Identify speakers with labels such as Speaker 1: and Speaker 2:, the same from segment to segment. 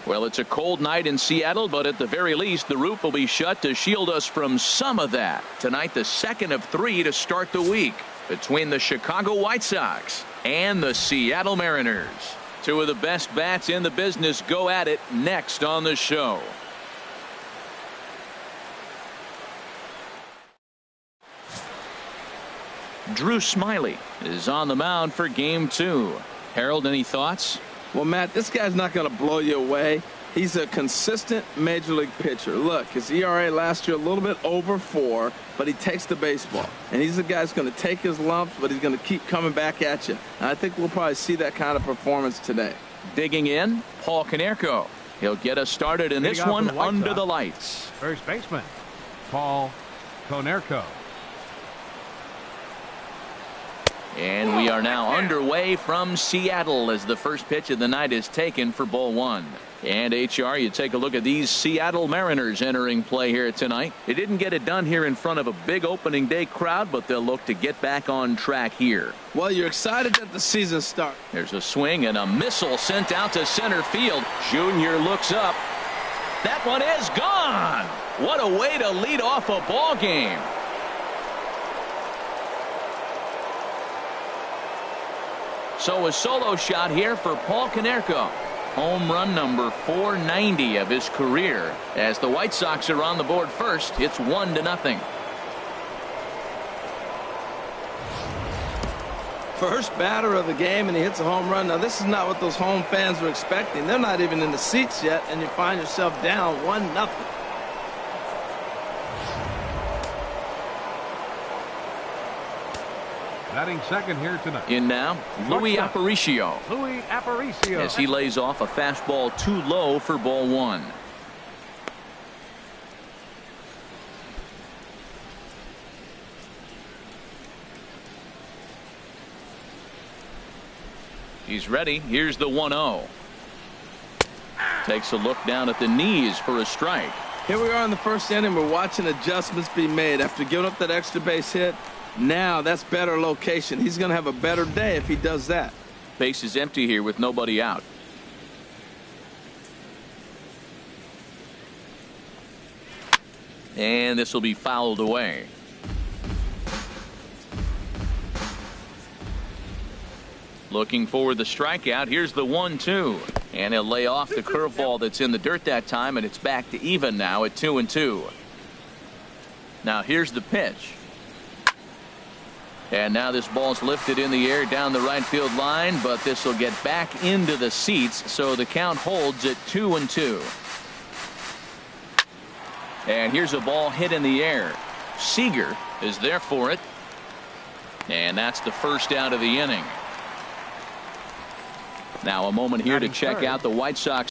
Speaker 1: Well, it's a cold night in Seattle, but at the very least, the roof will be shut to shield us from some of that. Tonight, the second of 3 to start the week between the Chicago White Sox and the Seattle Mariners. Two of the best bats in the business go at it next on the show. Drew Smyly is on the mound for game 2. Harold, any thoughts?
Speaker 2: Well, Matt, this guy's not going to blow you away. He's a consistent major league pitcher. Look, his ERA last year a little bit over 4, but he takes the baseball. And he's the guy that's going to take his lumps, but he's going to keep coming back at you. And I think we'll probably see that kind of performance today.
Speaker 1: Digging in, Paul Konerko. He'll get us started in this one under the lights.
Speaker 3: First baseman, Paul Konerko.
Speaker 1: And we are now underway from Seattle as the first pitch of the night is taken for ball 1. And HR, you take a look at these Seattle Mariners entering play here tonight. They didn't get it done here in front of a big opening day crowd, but they'll look to get back on track here.
Speaker 2: Well, you're excited that the season starts.
Speaker 1: There's a swing and a missile sent out to center field. Junior looks up. That one is gone. What a way to lead off a ball game. So a solo shot here for Paul Konerko. Home run number 490 of his career. As the White Sox are on the board first, it's 1-0.
Speaker 2: First batter of the game, and he hits a home run. Now, this is not what those home fans were expecting. They're not even in the seats yet, and you find yourself down 1-0.
Speaker 3: Batting second here tonight.
Speaker 1: In now, Louis Aparicio.
Speaker 3: Louis Aparicio.
Speaker 1: As he lays off a fastball too low for ball 1. He's ready. Here's the 1-0. Takes a look down at the knees for a strike.
Speaker 2: Here we are in the first inning. We're watching adjustments be made after giving up that extra base hit. Now that's better location. He's going to have a better day if he does that.
Speaker 1: Base is empty here with nobody out. And this will be fouled away. Looking for the strikeout. Here's the 1-2. And he'll lay off the curveball that's in the dirt that time, and it's back to even now at 2-2. Now here's the pitch. And now this ball's lifted in the air down the right field line, but this will get back into the seats, so the count holds at 2-2. And here's a ball hit in the air. Seager is there for it. And that's the first out of the inning. Now a moment here to check out the White Sox.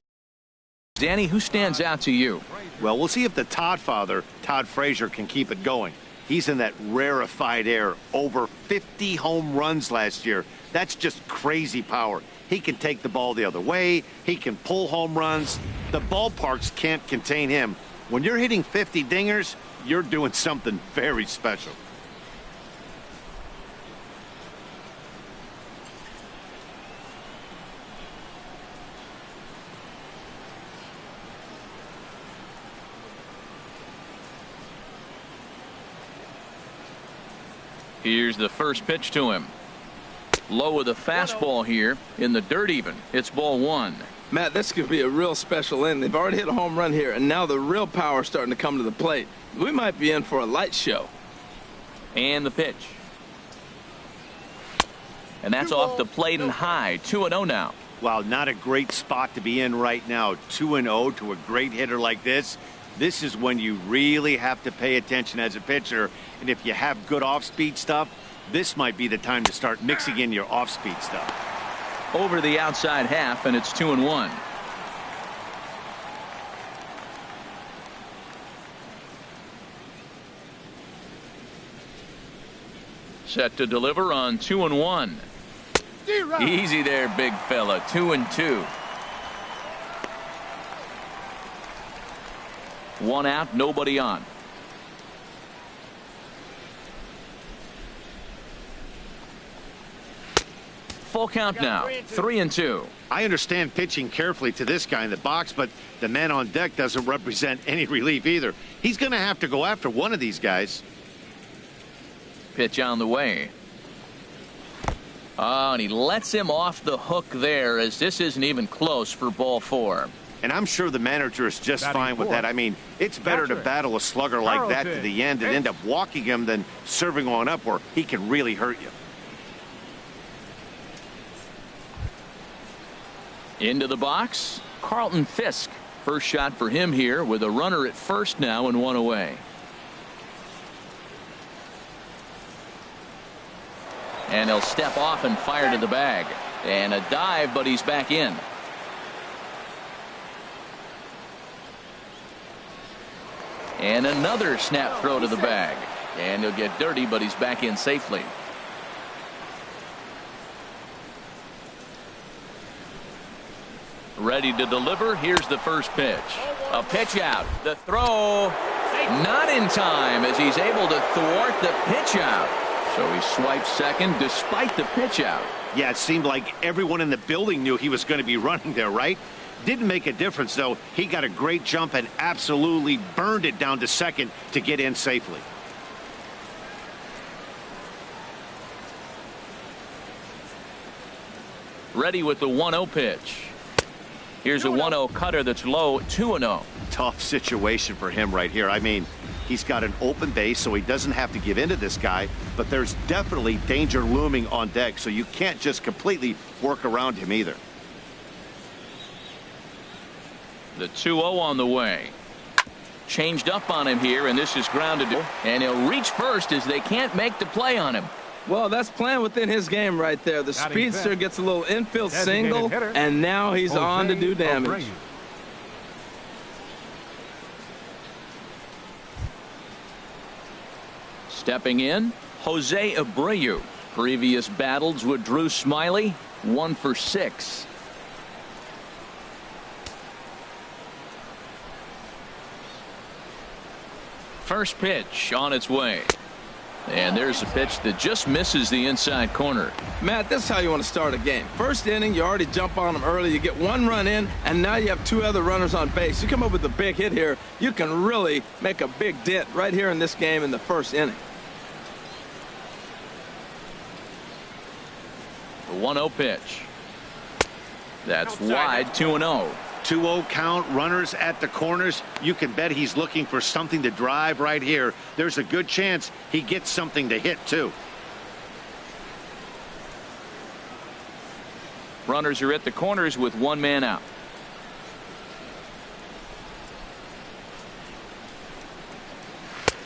Speaker 1: Danny, who stands out to you?
Speaker 4: Well, we'll see if the Todd father, Todd Frazier, can keep it going. He's in that rarefied air. Over 50 home runs last year. That's just crazy power. He can take the ball the other way. He can pull home runs. The ballparks can't contain him. When you're hitting 50 dingers, you're doing something very special.
Speaker 1: Here's the first pitch to him. Low with a fastball here in the dirt even. It's ball 1.
Speaker 2: Matt, this could be a real special inning. They've already hit a home run here, and now the real power is starting to come to the plate. We might be in for a light show.
Speaker 1: And the pitch. And that's off the plate and high. 2-0 now.
Speaker 4: Wow, not a great spot to be in right now. 2-0 to a great hitter like this. This is when you really have to pay attention as a pitcher. And if you have good off-speed stuff, this might be the time to start mixing in your off-speed stuff.
Speaker 1: Over the outside half, and it's 2-1. Set to deliver on 2-1. Easy there, big fella. 2-2. 1 out, nobody on. full count now. 3-2.
Speaker 4: I understand pitching carefully to this guy in the box, but the man on deck doesn't represent any relief either. He's going to have to go after one of these guys.
Speaker 1: Pitch on the way. Oh, and he lets him off the hook there, as this isn't even close for ball 4.
Speaker 4: And I'm sure the manager is just fine with that. I mean, it's better to battle a slugger like that to the end and end up walking him than serving on up where he can really hurt you.
Speaker 1: Into the box, Carlton Fisk. First shot for him here with a runner at first now and 1 away. And he'll step off and fire to the bag. And a dive, but he's back in. And another snap throw to the bag. And he'll get dirty, but he's back in safely. Ready to deliver. Here's the first pitch. A pitch out. The throw not in time as he's able to thwart the pitch out. So he swipes second despite the pitch out.
Speaker 4: Yeah, it seemed like everyone in the building knew he was going to be running there, right? Didn't make a difference, though. He got a great jump and absolutely burned it down to second to get in safely.
Speaker 1: Ready with the 1-0 pitch. Here's a 1-0 cutter that's low, 2-0.
Speaker 4: Tough situation for him right here. I mean, he's got an open base, so he doesn't have to give in to this guy, but there's definitely danger looming on deck, so you can't just completely work around him either.
Speaker 1: The 2-0 on the way. Changed up on him here, and this is grounded. And he'll reach first as they can't make the play on him.
Speaker 2: Well, that's playing within his game right there. The speedster gets a little infield single, and now he's on to do damage.
Speaker 1: Stepping in, Jose Abreu. Previous battles with Drew Smiley, 1 for 6. First pitch on its way. And there's a pitch that just misses the inside corner.
Speaker 2: Matt, this is how you want to start a game. First inning, you already jump on them early. You get 1 run in, and now you have 2 other runners on base. You come up with a big hit here, you can really make a big dent right here in this game in the first inning.
Speaker 1: The 1-0 pitch. That's wide, 2-0.
Speaker 4: 2-0 count, runners at the corners. You can bet he's looking for something to drive right here. There's a good chance he gets something to hit too.
Speaker 1: Runners are at the corners with 1 man out.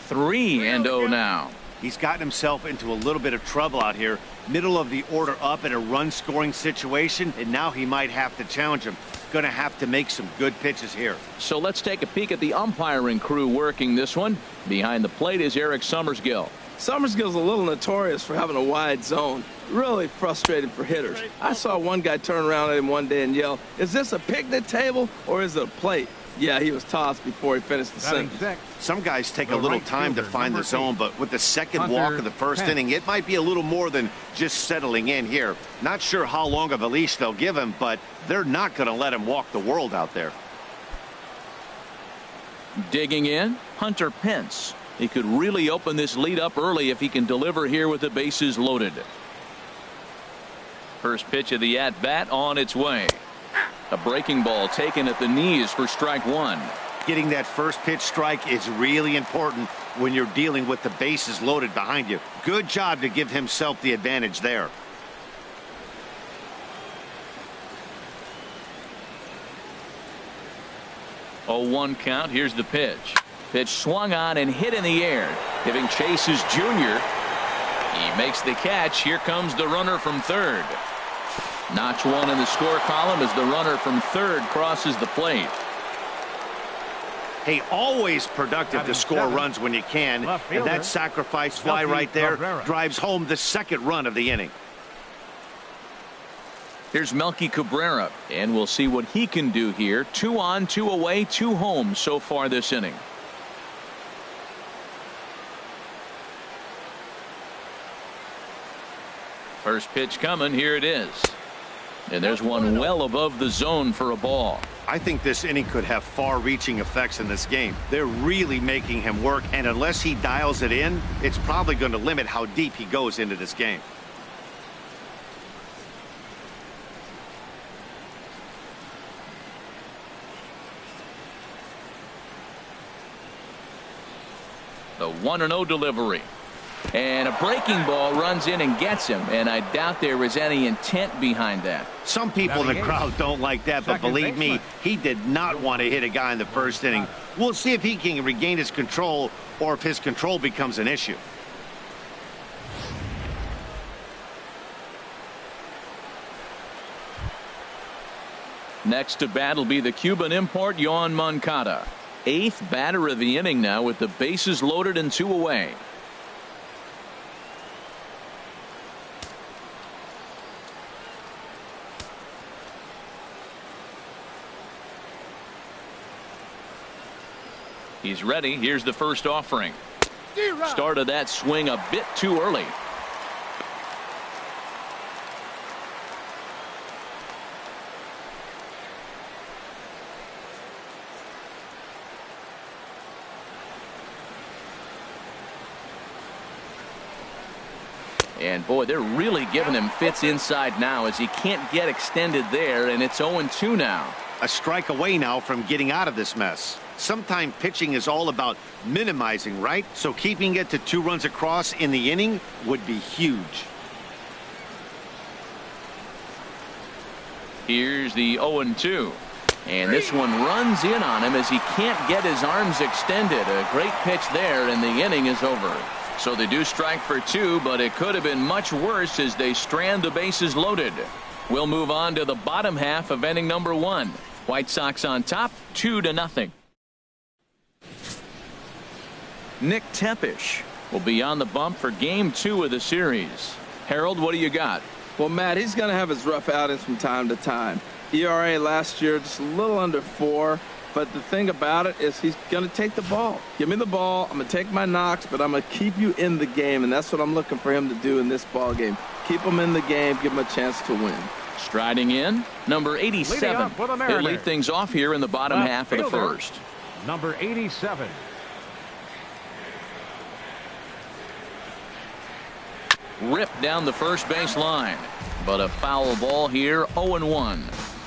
Speaker 1: Three and 0 now.
Speaker 4: He's gotten himself into a little bit of trouble out here. Middle of the order up in a run scoring situation, and now he might have to challenge him. Going to have to make some good pitches here.
Speaker 1: So let's take a peek at the umpiring crew working this one. Behind the plate is Eric Summersgill.
Speaker 2: Summersgill's a little notorious for having a wide zone. Really frustrating for hitters. I saw one guy turn around at him one day and yell, "Is this a picnic table or is it a plate?" Yeah, he was tossed before he finished the sentence.
Speaker 4: Some guys take a little time to find the zone, but with the second walk of the first inning, it might be a little more than just settling in here. Not sure how long of a leash they'll give him, but they're not going to let him walk the world out there.
Speaker 1: Digging in, Hunter Pence. He could really open this lead up early if he can deliver here with the bases loaded. First pitch of the at-bat on its way. A breaking ball taken at the knees for strike 1.
Speaker 4: Getting that first pitch strike is really important when you're dealing with the bases loaded behind you. Good job to give himself the advantage there.
Speaker 1: Oh, 1 count. Here's the pitch. Pitch swung on and hit in the air. Giving chase is Junior. He makes the catch. Here comes the runner from third. Notch 1 in the score column as the runner from third crosses the plate.
Speaker 4: Hey, always productive to score runs when you can, and that sacrifice fly right there drives home the second run of the inning.
Speaker 1: Here's Melky Cabrera, and we'll see what he can do here. 2 on, 2 away, 2 home so far this inning. First pitch coming. Here it is. And there's one well above the zone for a ball.
Speaker 4: I think this inning could have far-reaching effects in this game. They're really making him work, and unless he dials it in, it's probably going to limit how deep he goes into this game.
Speaker 1: The 1-0 delivery. And a breaking ball runs in and gets him, and I doubt there was any intent behind that.
Speaker 4: Some people in the crowd don't like that, but believe me, he did not want to hit a guy in the first inning. We'll see if he can regain his control or if his control becomes an issue.
Speaker 1: Next to bat will be the Cuban import, Yoan Moncada. 8th batter of the inning now with the bases loaded and 2 away. He's ready. Here's the first offering. Started that swing a bit too early. And boy, they're really giving him fits inside now as he can't get extended there, and it's 0-2 now.
Speaker 4: A strike away now from getting out of this mess. Sometimes pitching is all about minimizing, right? So keeping it to 2 runs across in the inning would be huge.
Speaker 1: Here's the 0-2. And this one runs in on him as he can't get his arms extended. A great pitch there, and the inning is over. So they do strike for 2, but it could have been much worse as they strand the bases loaded. We'll move on to the bottom half of inning number 1. White Sox on top, 2-0. Nick Tepish will be on the bump for game 2 of the series. Harold, what do you got?
Speaker 2: Well, Matt, he's going to have his rough outings from time to time. ERA last year just a little under 4. But the thing about it is he's going to take the ball. Give me the ball. I'm going to take my knocks, but I'm going to keep you in the game, and that's what I'm looking for him to do in this ball game. Keep him in the game, give him a chance to win.
Speaker 1: Striding in, number 87. He'll lead things off here in the bottom half of the first.
Speaker 3: Number 87.
Speaker 1: Ripped down the first base line, but a foul ball here, 0-1.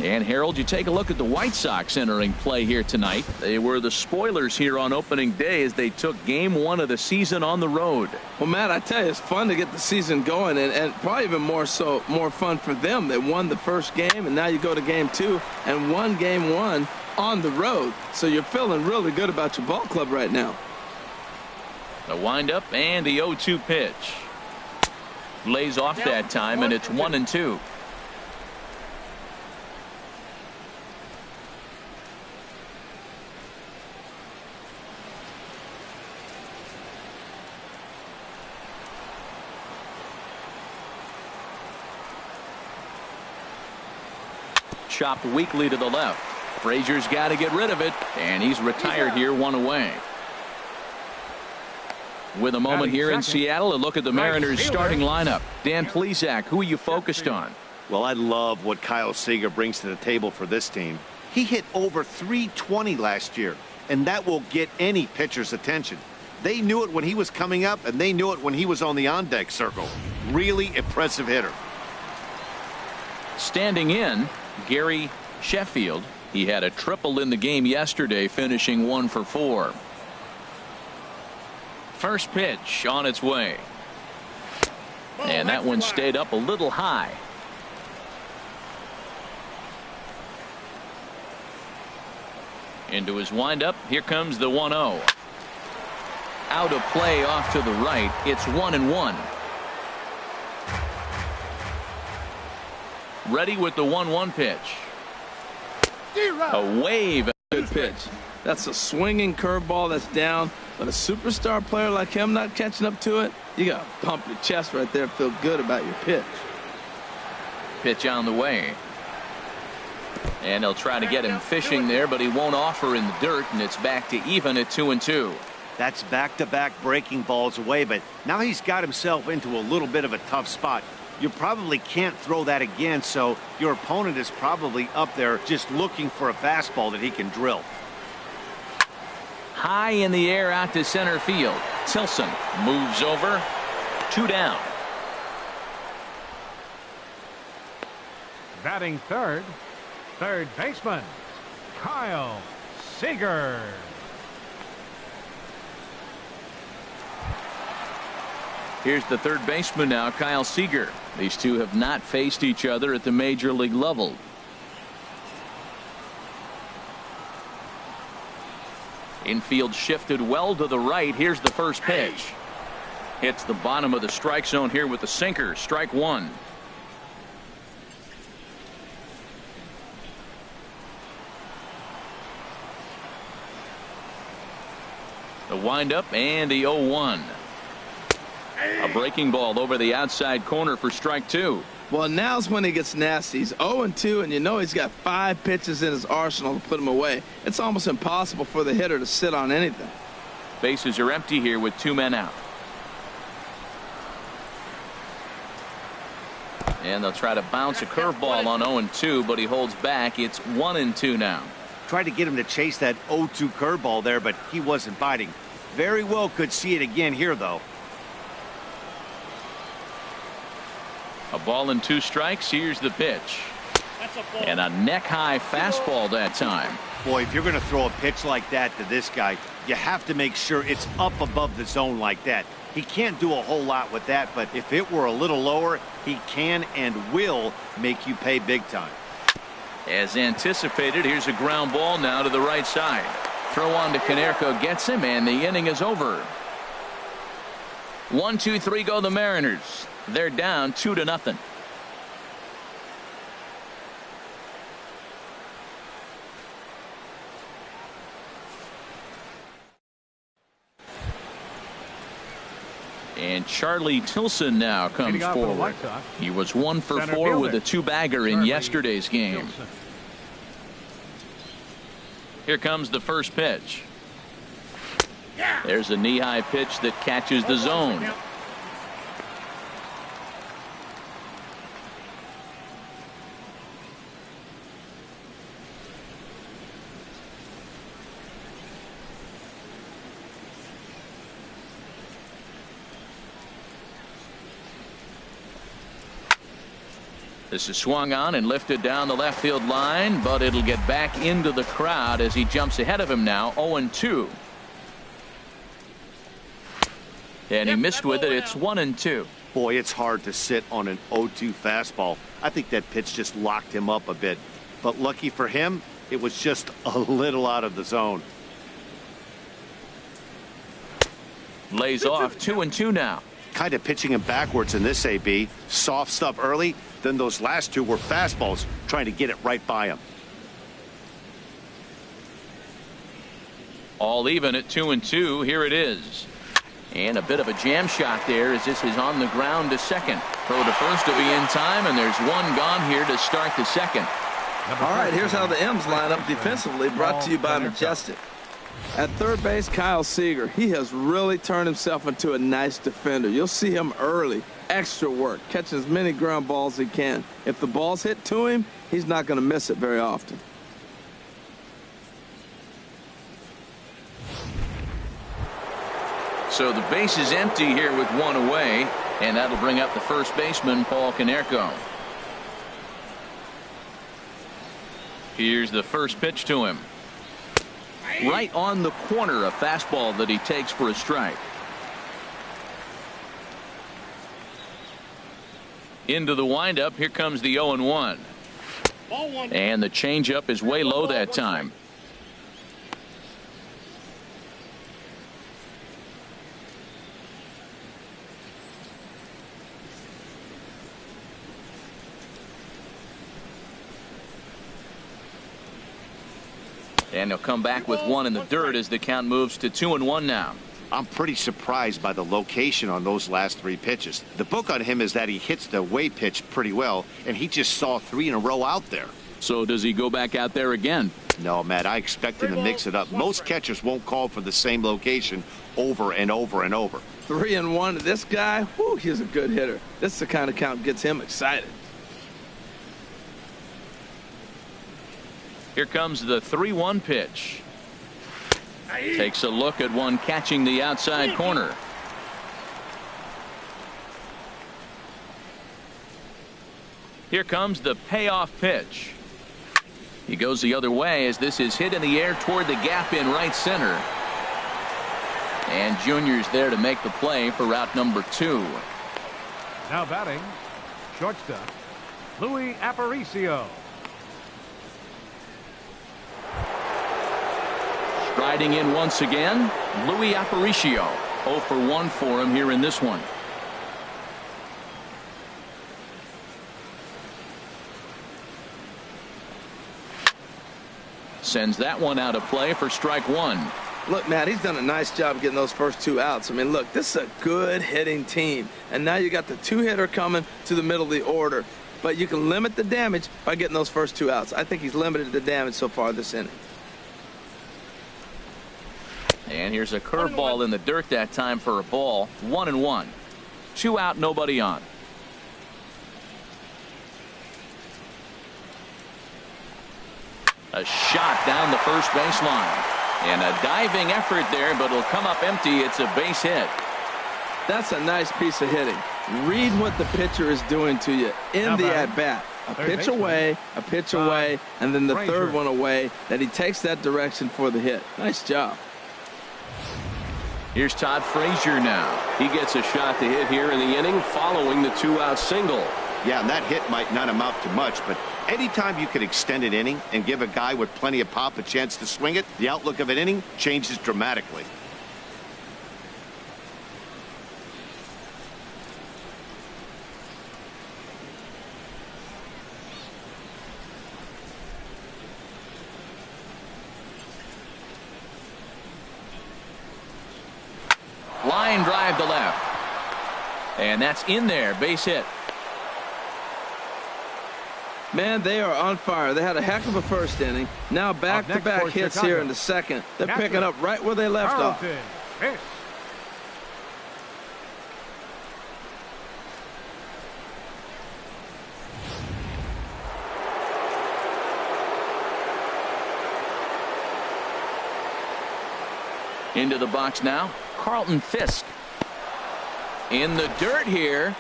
Speaker 1: And Harold, you take a look at the White Sox entering play here tonight. They were the spoilers here on opening day as they took game 1 of the season on the road.
Speaker 2: Well, Matt, I tell you, it's fun to get the season going, and probably even more fun for them. They won the first game, and now you go to game 2 and won game 1 on the road. So you're feeling really good about your ball club right now.
Speaker 1: The windup and the 0-2 pitch. Lays off that time, and it's 1-2. Chopped weakly to the left. Frazier's got to get rid of it, and he's retired here, 1 away. With a moment here in Seattle, a look at the Mariners starting lineup. Dan Plesac, who are you focused on?
Speaker 4: Well, I love what Kyle Seager brings to the table for this team. He hit over .320 last year, and that will get any pitcher's attention. They knew it when he was coming up, and they knew it when he was on the on-deck circle. Really impressive hitter.
Speaker 1: Standing in, Gary Sheffield. He had a triple in the game yesterday, finishing 1 for 4. First pitch on its way. And that one stayed up a little high. Into his windup. Here comes the 1-0. Out of play off to the right. It's 1-1. Ready with the 1-1 pitch. A wave.
Speaker 2: Good pitch. That's a swinging curveball that's down. But a superstar player like him not catching up to it, you got to pump your chest right there, feel good about your pitch.
Speaker 1: Pitch on the way. And they'll try to get him fishing there, but he won't offer in the dirt, and it's back to even at 2-2.
Speaker 4: That's back-to-back breaking balls away, but now he's got himself into a little bit of a tough spot. You probably can't throw that again, so your opponent is probably up there just looking for a fastball that he can drill.
Speaker 1: High in the air out to center field. Tilson moves over. 2 down.
Speaker 3: Batting third baseman, Kyle Seager.
Speaker 1: Here's the third baseman now, Kyle Seager. These two have not faced each other at the major league level. Infield shifted well to the right. Here's the first pitch. Hits the bottom of the strike zone here with the sinker. Strike one. The windup and the 0-1. A breaking ball over the outside corner for strike two.
Speaker 2: Well, now's when he gets nasty. He's 0-2, and you know he's got 5 pitches in his arsenal to put him away. It's almost impossible for the hitter to sit on anything.
Speaker 1: Bases are empty here with 2 men out. And they'll try to bounce a curveball on 0-2, but he holds back. It's 1-2 now.
Speaker 4: Tried to get him to chase that 0-2 curveball there, but he wasn't biting. Very well could see it again here, though.
Speaker 1: A ball and 2 strikes. Here's the pitch. And a neck-high fastball that time.
Speaker 4: Boy, if you're going to throw a pitch like that to this guy, you have to make sure it's up above the zone like that. He can't do a whole lot with that, but if it were a little lower, he can and will make you pay big time.
Speaker 1: As anticipated, here's a ground ball now to the right side. Throw on to Konerko gets him, and the inning is over. 1-2-3 go the Mariners. They're down 2-0. And Charlie Tilson now comes forward. He was 1 for 4 with a 2-bagger in yesterday's game. Here comes the first pitch. There's a knee-high pitch that catches the zone. This is swung on and lifted down the left field line, but it'll get back into the crowd as he jumps ahead of him now. 0-2. And he missed with it. It's 1-2.
Speaker 4: Boy, it's hard to sit on an 0-2 fastball. I think that pitch just locked him up a bit. But lucky for him, it was just a little out of the zone.
Speaker 1: Lays off. 2-2 now.
Speaker 4: Kind of pitching him backwards in this AB. Soft stuff early, then those last 2 were fastballs, trying to get it right by him.
Speaker 1: All even at 2-2. Here it is. And a bit of a jam shot there as this is on the ground to second. Throw to first to be in time, and there's one gone here to start the second.
Speaker 2: All right, here's how the M's line up defensively, brought to you by Majestic. At third base, Kyle Seager. He has really turned himself into a nice defender. You'll see him early. Extra work. Catching as many ground balls as he can. If the ball's hit to him, he's not going to miss it very often.
Speaker 1: So the base is empty here with 1 away, and that'll bring up the first baseman, Paul Konerko. Here's the first pitch to him. Right on the corner, a fastball that he takes for a strike. Into the windup. Here comes the 0-1. And the changeup is way low that time. And he'll come back with 1 in the dirt as the count moves to 2-1 now.
Speaker 4: I'm pretty surprised by the location on those last 3 pitches. The book on him is that he hits the away pitch pretty well, and he just saw 3 in a row out there.
Speaker 1: So does he go back out there again?
Speaker 4: No, Matt, I expect him to mix it up. Most catchers won't call for the same location over and over and over.
Speaker 2: 3-1. This guy, whoo, he's a good hitter. This is the kind of count gets him excited.
Speaker 1: Here comes the 3-1 pitch. Takes a look at one catching the outside corner. Here comes the payoff pitch. He goes the other way as this is hit in the air toward the gap in right center. And Junior's there to make the play for route number 2.
Speaker 3: Now batting, shortstop, Louis Aparicio.
Speaker 1: Striding in once again, Louis Aparicio. 0 for 1 for him here in this one. Sends that one out of play for strike 1.
Speaker 2: Look, Matt, he's done a nice job getting those first 2 outs. I mean, look, this is a good hitting team. And now you got the 2-hitter coming to the middle of the order. But you can limit the damage by getting those first 2 outs. I think he's limited the damage so far this inning.
Speaker 1: And here's a curveball in the dirt that time for a ball. 1-1. 2 out, nobody on. A shot down the first baseline. And a diving effort there, but it'll come up empty. It's a base hit.
Speaker 2: That's a nice piece of hitting. Read what the pitcher is doing to you in the at-bat. A pitch away, a pitch away, and then the third one away, that he takes that direction for the hit. Nice job.
Speaker 1: Here's Todd Frazier now. He gets a shot to hit here in the inning following the 2-out single.
Speaker 4: Yeah, and that hit might not amount to much, but anytime you can extend an inning and give a guy with plenty of pop a chance to swing it, the outlook of an inning changes dramatically.
Speaker 1: Line drive to left. And that's in there. Base hit.
Speaker 2: Man, they are on fire. They had a heck of a first inning. Now back-to-back hits
Speaker 3: Chicago.
Speaker 2: here in the second. They're picking up right where they left off.
Speaker 3: Pitch.
Speaker 1: Into the box now, Carlton Fisk. In the dirt here.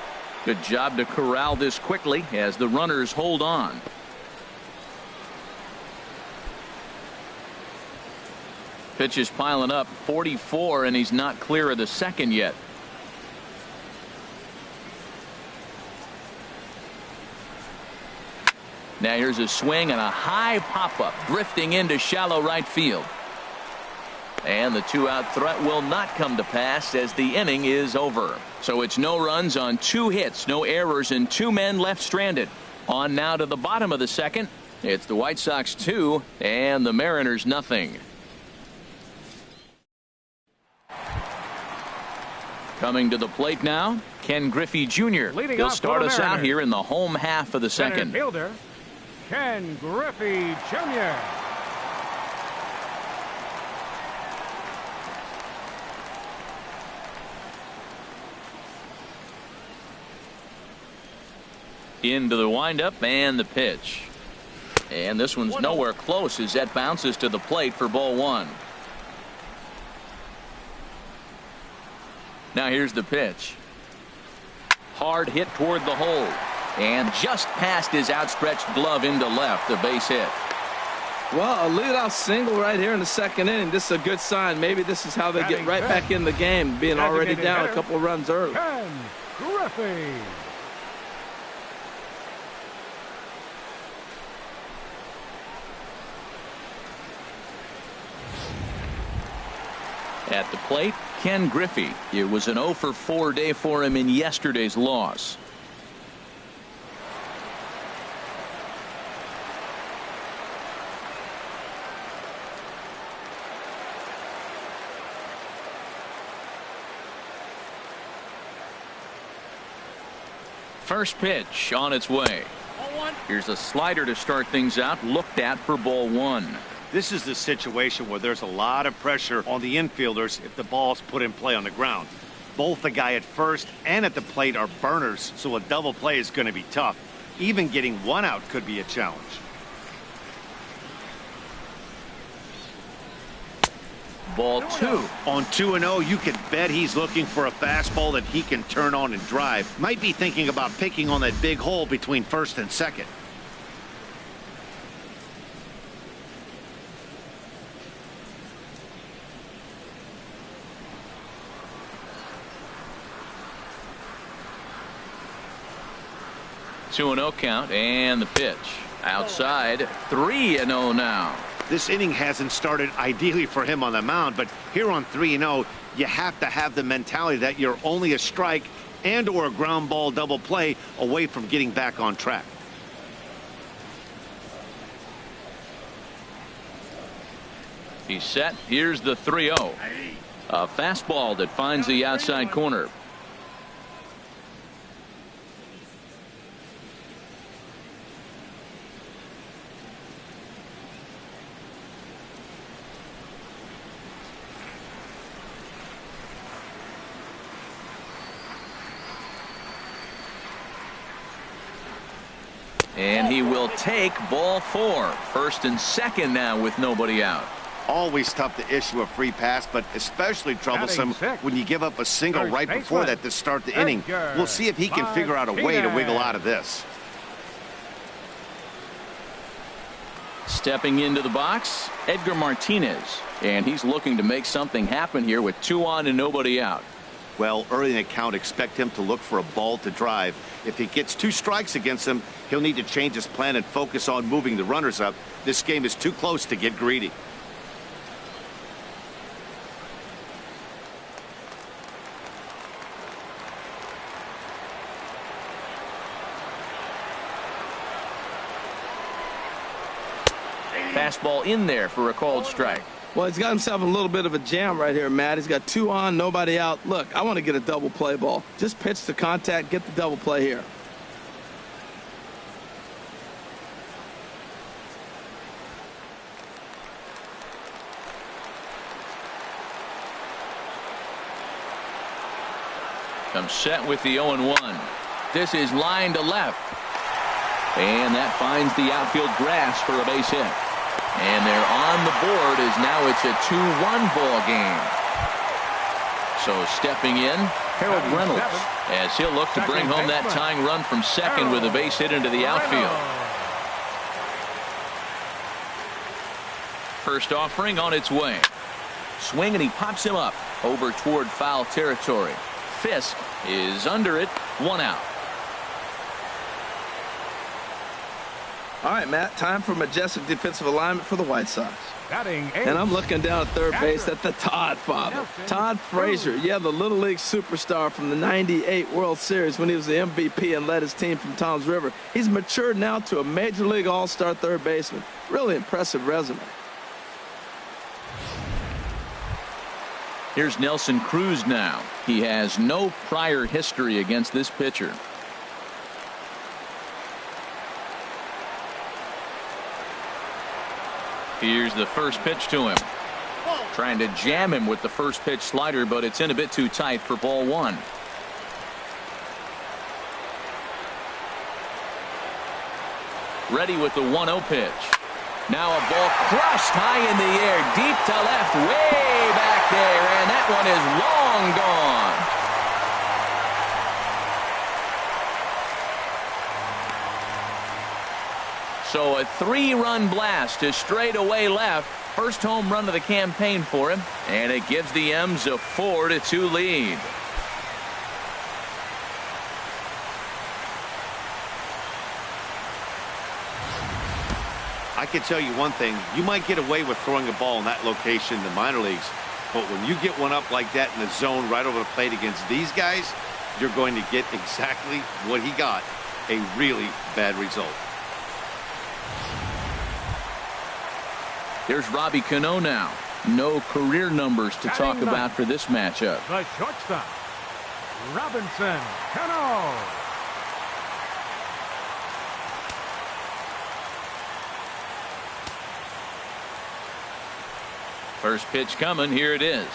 Speaker 1: Good job to corral this quickly as the runners hold on. Pitch is piling up, 44, and he's not clear of the second yet. Now here's a swing and a high pop-up drifting into shallow right field. And the 2-out threat will not come to pass as the inning is over. So it's no runs on 2 hits, no errors, and 2 men left stranded. On now to the bottom of the second. It's the White Sox 2 and the Mariners nothing. Coming to the plate now, Ken Griffey Jr. He'll start us out here in the home half of the second.
Speaker 3: Fielder, Ken Griffey Jr.
Speaker 1: Into the windup and the pitch. And this one's nowhere close as that bounces to the plate for ball 1. Now here's the pitch. Hard hit toward the hole. And just past his outstretched glove into left, the base hit.
Speaker 2: Well, a leadoff single right here in the second inning. This is a good sign. Maybe this is how they get right back in the game, being already down a couple of runs early.
Speaker 3: Ken Griffey.
Speaker 1: At the plate, Ken Griffey. It was an 0 for 4 day for him in yesterday's loss. First pitch on its way. Here's a slider to start things out, looked at for ball 1.
Speaker 4: This is the situation where there's a lot of pressure on the infielders if the ball's put in play on the ground. Both the guy at first and at the plate are burners, so a double play is going to be tough. Even getting one out could be a challenge.
Speaker 1: Ball 2.
Speaker 4: On 2-0, you can bet he's looking for a fastball that he can turn on and drive. Might be thinking about picking on that big hole between first and second.
Speaker 1: Two 2-0 count, and the pitch. Outside, 3-0 now.
Speaker 4: This inning hasn't started ideally for him on the mound, but here on 3-0, you have to have the mentality that you're only a strike and or a ground ball double play away from getting back on track.
Speaker 1: He's set. Here's the 3-0. A fastball that finds the outside corner. And he will take ball 4. First and second now with nobody out.
Speaker 4: Always tough to issue a free pass, but especially troublesome when you give up a single right before that to start the inning. We'll see if he can figure out a way to wiggle out of this.
Speaker 1: Stepping into the box, Edgar Martinez. And he's looking to make something happen here with 2 on and nobody out.
Speaker 4: Well, early in the count, expect him to look for a ball to drive. If he gets 2 strikes against him, he'll need to change his plan and focus on moving the runners up. This game is too close to get greedy.
Speaker 1: Fastball in there for a called strike.
Speaker 2: Well, he's got himself a little bit of a jam right here, Matt. He's got 2 on, nobody out. Look, I want to get a double play ball. Just pitch to contact, get the double play here.
Speaker 1: Comes set with the 0-1. This is line to left. And that finds the outfield grass for a base hit. And they're on the board as now it's a 2-1 ball game. So stepping in, Harold Reynolds, as he'll look to bring home that tying run from second with a base hit into the outfield. First offering on its way. Swing, and he pops him up over toward foul territory. Fisk is under it, 1 out.
Speaker 2: All right, Matt, time for majestic defensive alignment for the White Sox.
Speaker 3: Batting 8.
Speaker 2: And I'm looking down at third base at the Todd father. Todd Frazier, yeah, the Little League superstar from the '98 World Series when he was the MVP and led his team from Toms River. He's matured now to a Major League All-Star third baseman. Really impressive resume.
Speaker 1: Here's Nelson Cruz now. He has no prior history against this pitcher. Here's the first pitch to him. Trying to jam him with the first pitch slider, but it's in a bit too tight for ball 1. Ready with the 1-0 pitch. Now a ball crushed high in the air, deep to left, way back there, and that one is long gone. So a 3-run blast to straightaway left. First home run of the campaign for him, and it gives the M's a 4-2 lead.
Speaker 4: I can tell you one thing. You might get away with throwing a ball in that location in the minor leagues, but when you get one up like that in the zone right over the plate against these guys, you're going to get exactly what he got, a really bad result.
Speaker 1: Here's Robbie Cano now. No career numbers to talk about for this matchup.
Speaker 3: The shortstop, Robinson Cano.
Speaker 1: First pitch coming. Here it is.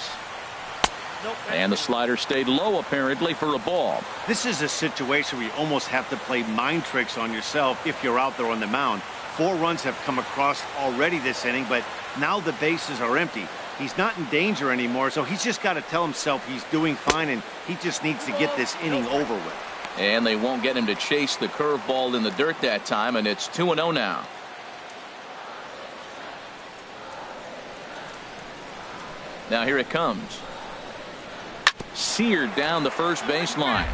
Speaker 1: And the slider stayed low apparently for a ball.
Speaker 4: This is a situation where you almost have to play mind tricks on yourself if you're out there on the mound. 4 runs have come across already this inning, but now the bases are empty. He's not in danger anymore, so he's just got to tell himself he's doing fine, and he just needs to get this inning over with.
Speaker 1: And they won't get him to chase the curveball in the dirt that time, and it's 2-0 now. Now here it comes. Seared down the first baseline,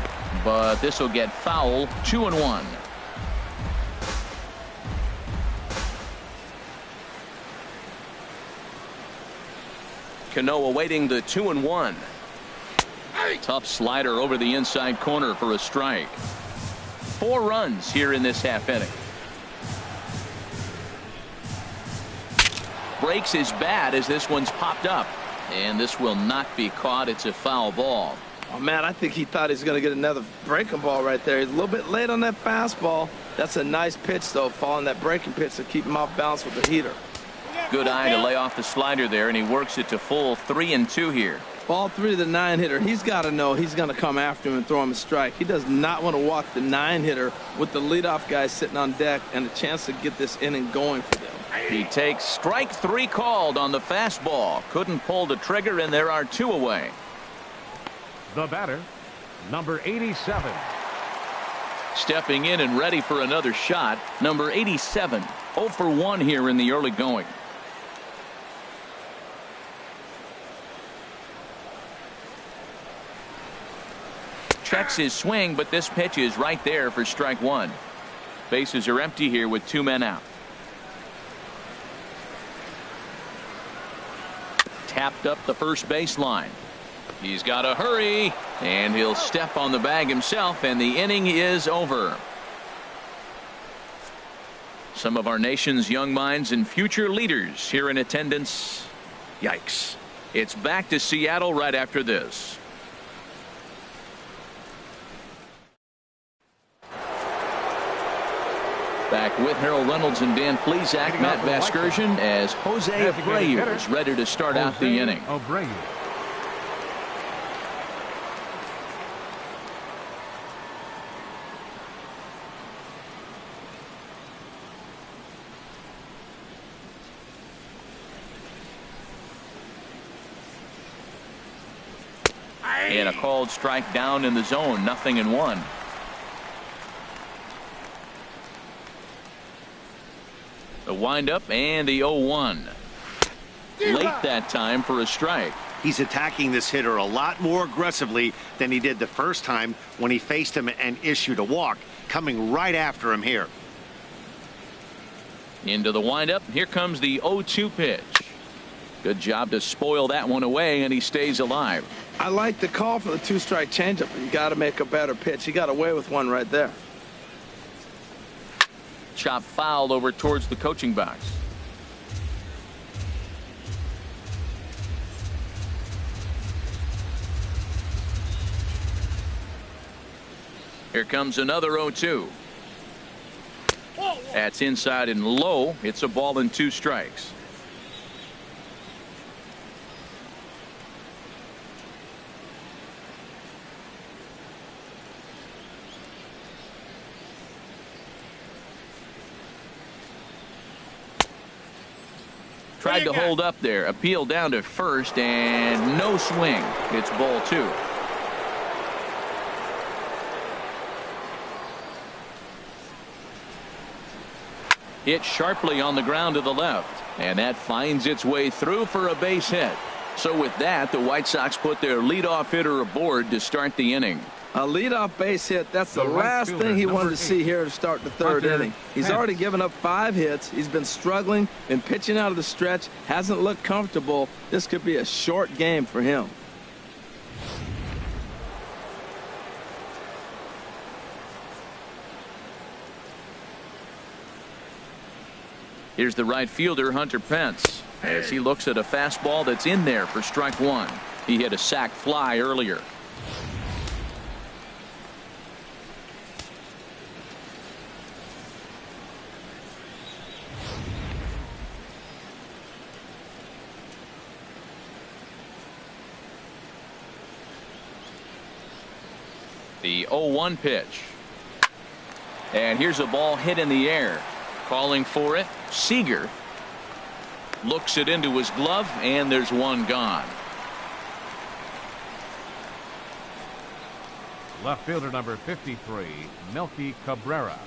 Speaker 1: but this will get foul. 2-1. Cano awaiting the 2-1. Tough slider over the inside corner for a strike. 4 runs here in this half inning. Breaks his bat as this one's popped up. And this will not be caught. It's a foul ball.
Speaker 2: Oh, man, I think he thought he was going to get another breaking ball right there. He's a little bit late on that fastball. That's a nice pitch, though, following that breaking pitch to keep him off balance with the heater.
Speaker 1: Good eye to lay off the slider there, and he works it to full 3-2 here.
Speaker 2: Ball 3 to the 9-hitter. He's got to know he's going to come after him and throw him a strike. He does not want to walk the 9-hitter with the leadoff guy sitting on deck and a chance to get this inning going for them.
Speaker 1: He takes strike 3 called on the fastball. Couldn't pull the trigger, and there are 2 away.
Speaker 3: The batter, number 87.
Speaker 1: Stepping in and ready for another shot, number 87. 0 for 1 here in the early going. Checks his swing, but this pitch is right there for strike 1. Bases are empty here with 2 men out. Tapped up the first baseline. He's got to hurry, and he'll step on the bag himself, and the inning is over. Some of our nation's young minds and future leaders here in attendance. Yikes. It's back to Seattle right after this. Back with Harold Reynolds and Dan Plesac, Matt Vasgersian, as Jose Abreu is ready to start out the inning.
Speaker 3: Abreu.
Speaker 1: And a called strike down in the zone, 0-1. The windup and the 0-1. Late that time for a strike.
Speaker 4: He's attacking this hitter a lot more aggressively than he did the first time when he faced him and issued a walk, coming right after him here.
Speaker 1: Into the windup. Here comes the 0-2 pitch. Good job to spoil that one away, and he stays alive.
Speaker 2: I like the call for the 2-strike changeup, but you got to make a better pitch. He got away with one right there.
Speaker 1: Chop fouled over towards the coaching box. Here comes another 0-2. That's inside and low. It's a ball and 2 strikes. Tried to hold up there. Appeal down to first, and no swing. It's ball 2. Hit sharply on the ground to the left, and that finds its way through for a base hit. So with that, the White Sox put their leadoff hitter aboard to start the inning.
Speaker 2: A leadoff base hit. That's the last thing he wanted to see here to start the 3rd inning. He's already given up 5 hits. He's been struggling, been pitching out of the stretch, hasn't looked comfortable. This could be a short game for him.
Speaker 1: Here's the right fielder, Hunter Pence, as he looks at a fastball that's in there for strike 1. He hit a sac fly earlier. The 0-1 pitch. And here's a ball hit in the air. Calling for it, Seager. Looks it into his glove, and there's one gone.
Speaker 3: Left fielder number 53, Melky Cabrera.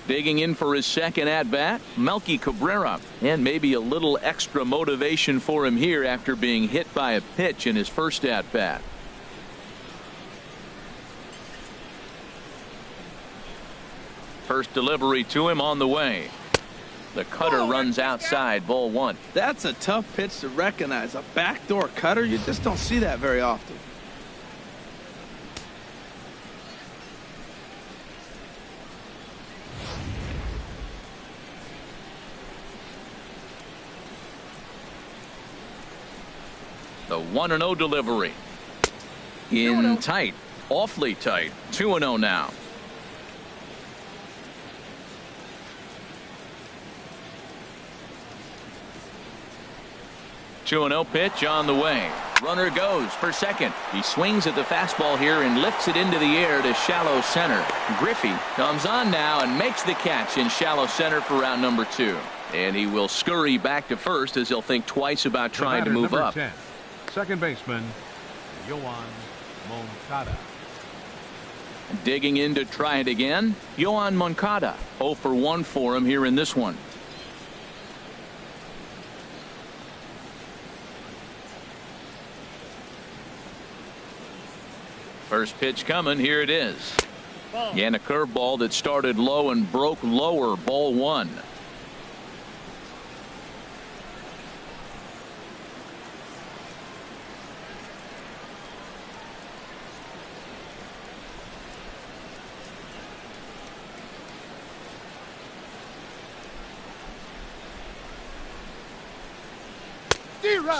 Speaker 1: Digging in for his second at-bat, Melky Cabrera. And maybe a little extra motivation for him here after being hit by a pitch in his first at-bat. First delivery to him on the way. The cutter runs outside, ball one.
Speaker 2: That's a tough pitch to recognize. A backdoor cutter, you just don't see that very often.
Speaker 1: The 1-0 delivery. In tight, awfully tight. 2-0 now. 2-0 pitch on the way. Runner goes for second. He swings at the fastball here and lifts it into the air to shallow center. Griffey comes on now and makes the catch in shallow center for round number 2. And he will scurry back to first as he'll think twice about trying to move up.
Speaker 3: 10, second baseman, Yoan Moncada.
Speaker 1: Digging in to try it again, Yoan Moncada. 0 for 1 for him here in this one. First pitch coming. Here it is. And a curveball that started low and broke lower. Ball one.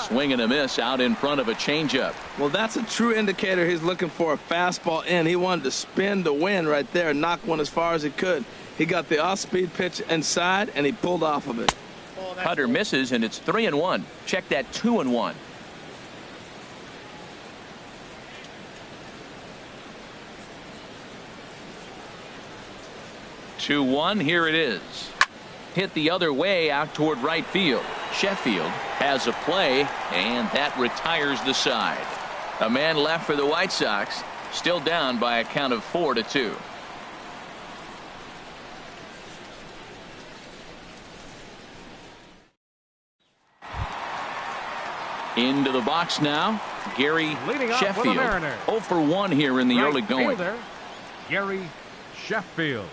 Speaker 1: Swing and a miss out in front of a changeup.
Speaker 2: Well, that's a true indicator he's looking for a fastball in. He wanted to spin the wind right there and knock one as far as he could. He got the off-speed pitch inside, and he pulled off of it.
Speaker 1: Cutter misses, and it's 3-1. Check that 2-1. Here it is. Hit the other way out toward right field. Sheffield has a play, and that retires the side. A man left for the White Sox, still down by a count of 4-2. Into the box now, Gary Sheffield. 0 for 1 here in the early going.
Speaker 3: Fielder, Gary Sheffield.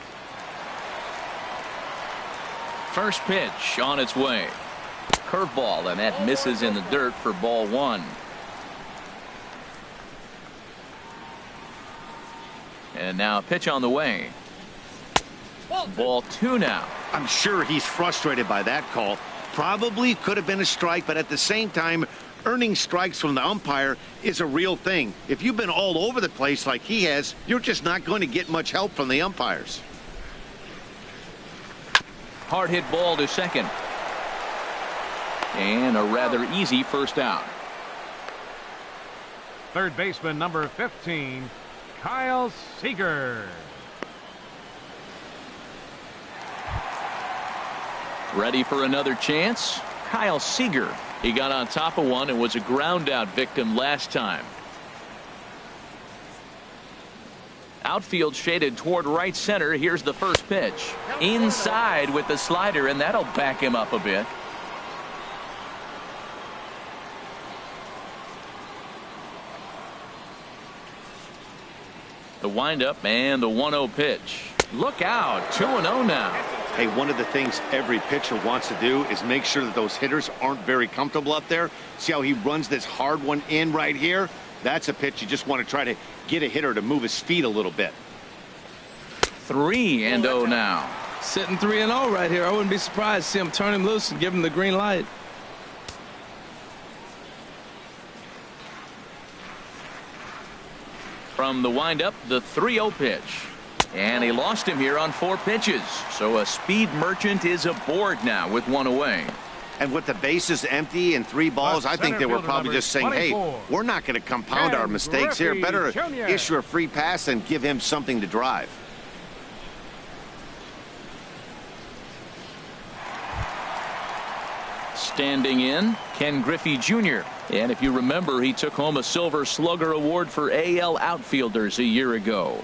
Speaker 1: First pitch on its way. Curveball, and that misses in the dirt for ball one. And now a pitch on the way. Ball two now.
Speaker 4: I'm sure he's frustrated by that call. Probably could have been a strike, but at the same time, earning strikes from the umpire is a real thing. If you've been all over the place like he has, you're just not going to get much help from the umpires.
Speaker 1: Hard hit ball to second. And a rather easy first out.
Speaker 3: Third baseman number 15, Kyle Seager.
Speaker 1: Ready for another chance? Kyle Seager. He got on top of one and was a ground out victim last time. Outfield shaded toward right center. Here's the first pitch. Inside with the slider, and that'll back him up a bit. The windup and the 1-0 pitch. Look out. 2-0 now.
Speaker 4: Hey, one of the things every pitcher wants to do is make sure that those hitters aren't very comfortable up there. See how he runs this hard one in right here? That's a pitch you just want to try to get a hitter to move his feet a little bit.
Speaker 1: 3-0 now.
Speaker 2: Sitting 3-0 right here. I wouldn't be surprised to see him turn him loose and give him the green light.
Speaker 1: From the windup, the 3-0 pitch. And he lost him here on 4 pitches. So a speed merchant is aboard now with one away.
Speaker 4: And with the bases empty and 3 balls, I think they were probably just saying, hey, we're not going to compound our mistakes here. Better issue a free pass and give him something to drive.
Speaker 1: Standing in, Ken Griffey Jr. And if you remember, he took home a Silver Slugger Award for AL outfielders a year ago.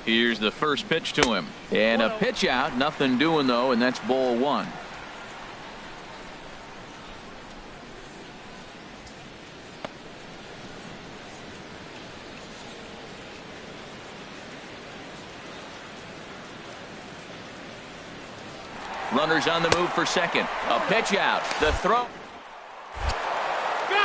Speaker 1: Here's the first pitch to him. And a pitch out. Nothing doing, though, and that's ball 1. Runners on the move for second. A pitch out. The throw.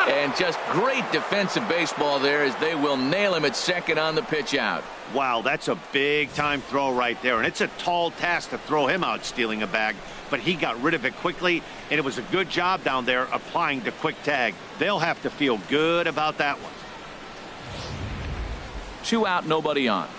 Speaker 1: And just great defensive baseball there as they will nail him at second on the pitch out.
Speaker 4: Wow, that's a big-time throw right there. And it's a tall task to throw him out stealing a bag. But he got rid of it quickly, and it was a good job down there applying the quick tag. They'll have to feel good about that one.
Speaker 1: 2 out, nobody on.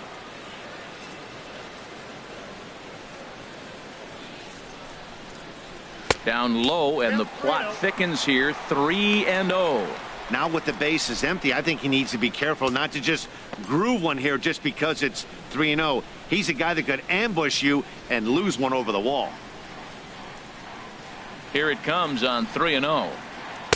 Speaker 1: Down low, and the plot thickens here. 3-0.
Speaker 4: Now with the bases empty, I think he needs to be careful not to just groove one here just because it's 3-0. He's a guy that could ambush you and lose one over the wall.
Speaker 1: Here it comes on 3-0.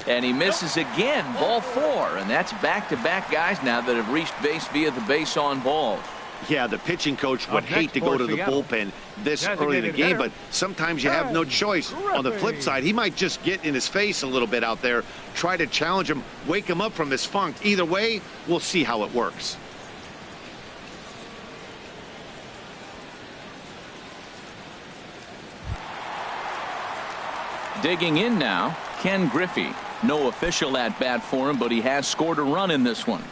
Speaker 1: And he misses again. Ball 4. And that's back-to-back guys now that have reached base via the base on balls.
Speaker 4: Yeah, the pitching coach would hate to go to the bullpen this early in the game, but sometimes you have no choice. On the flip side, he might just get in his face a little bit out there, try to challenge him, wake him up from his funk. Either way, we'll see how it works.
Speaker 1: Digging in now, Ken Griffey. No official at bat for him, but he has scored a run in this one.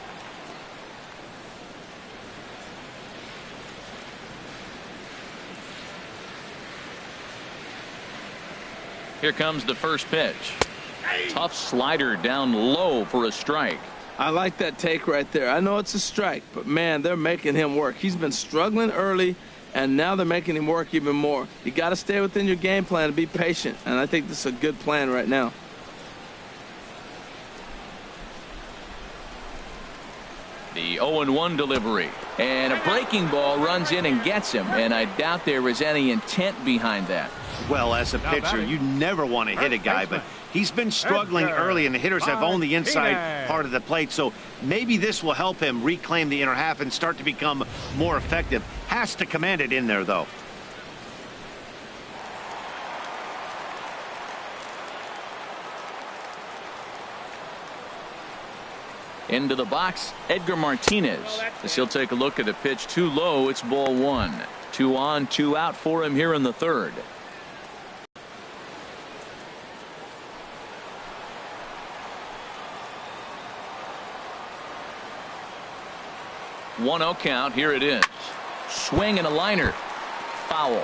Speaker 1: Here comes the first pitch. Tough slider down low for a strike.
Speaker 2: I like that take right there. I know it's a strike, but man, they're making him work. He's been struggling early, and now they're making him work even more. You got to stay within your game plan and be patient, and I think this is a good plan right now.
Speaker 1: The 0-1 delivery, and a breaking ball runs in and gets him, and I doubt there was any intent behind that.
Speaker 4: Well, as a pitcher, you never want to hit a guy, but he's been struggling early, and the hitters have owned the inside part of the plate, so maybe this will help him reclaim the inner half and start to become more effective. Has to command it in there, though.
Speaker 1: Into the box, Edgar Martinez. As he'll take a look at a pitch too low. It's ball 1. 2 on, 2 out for him here in the third. One 0 count. Here it is. Swing and a liner. Foul.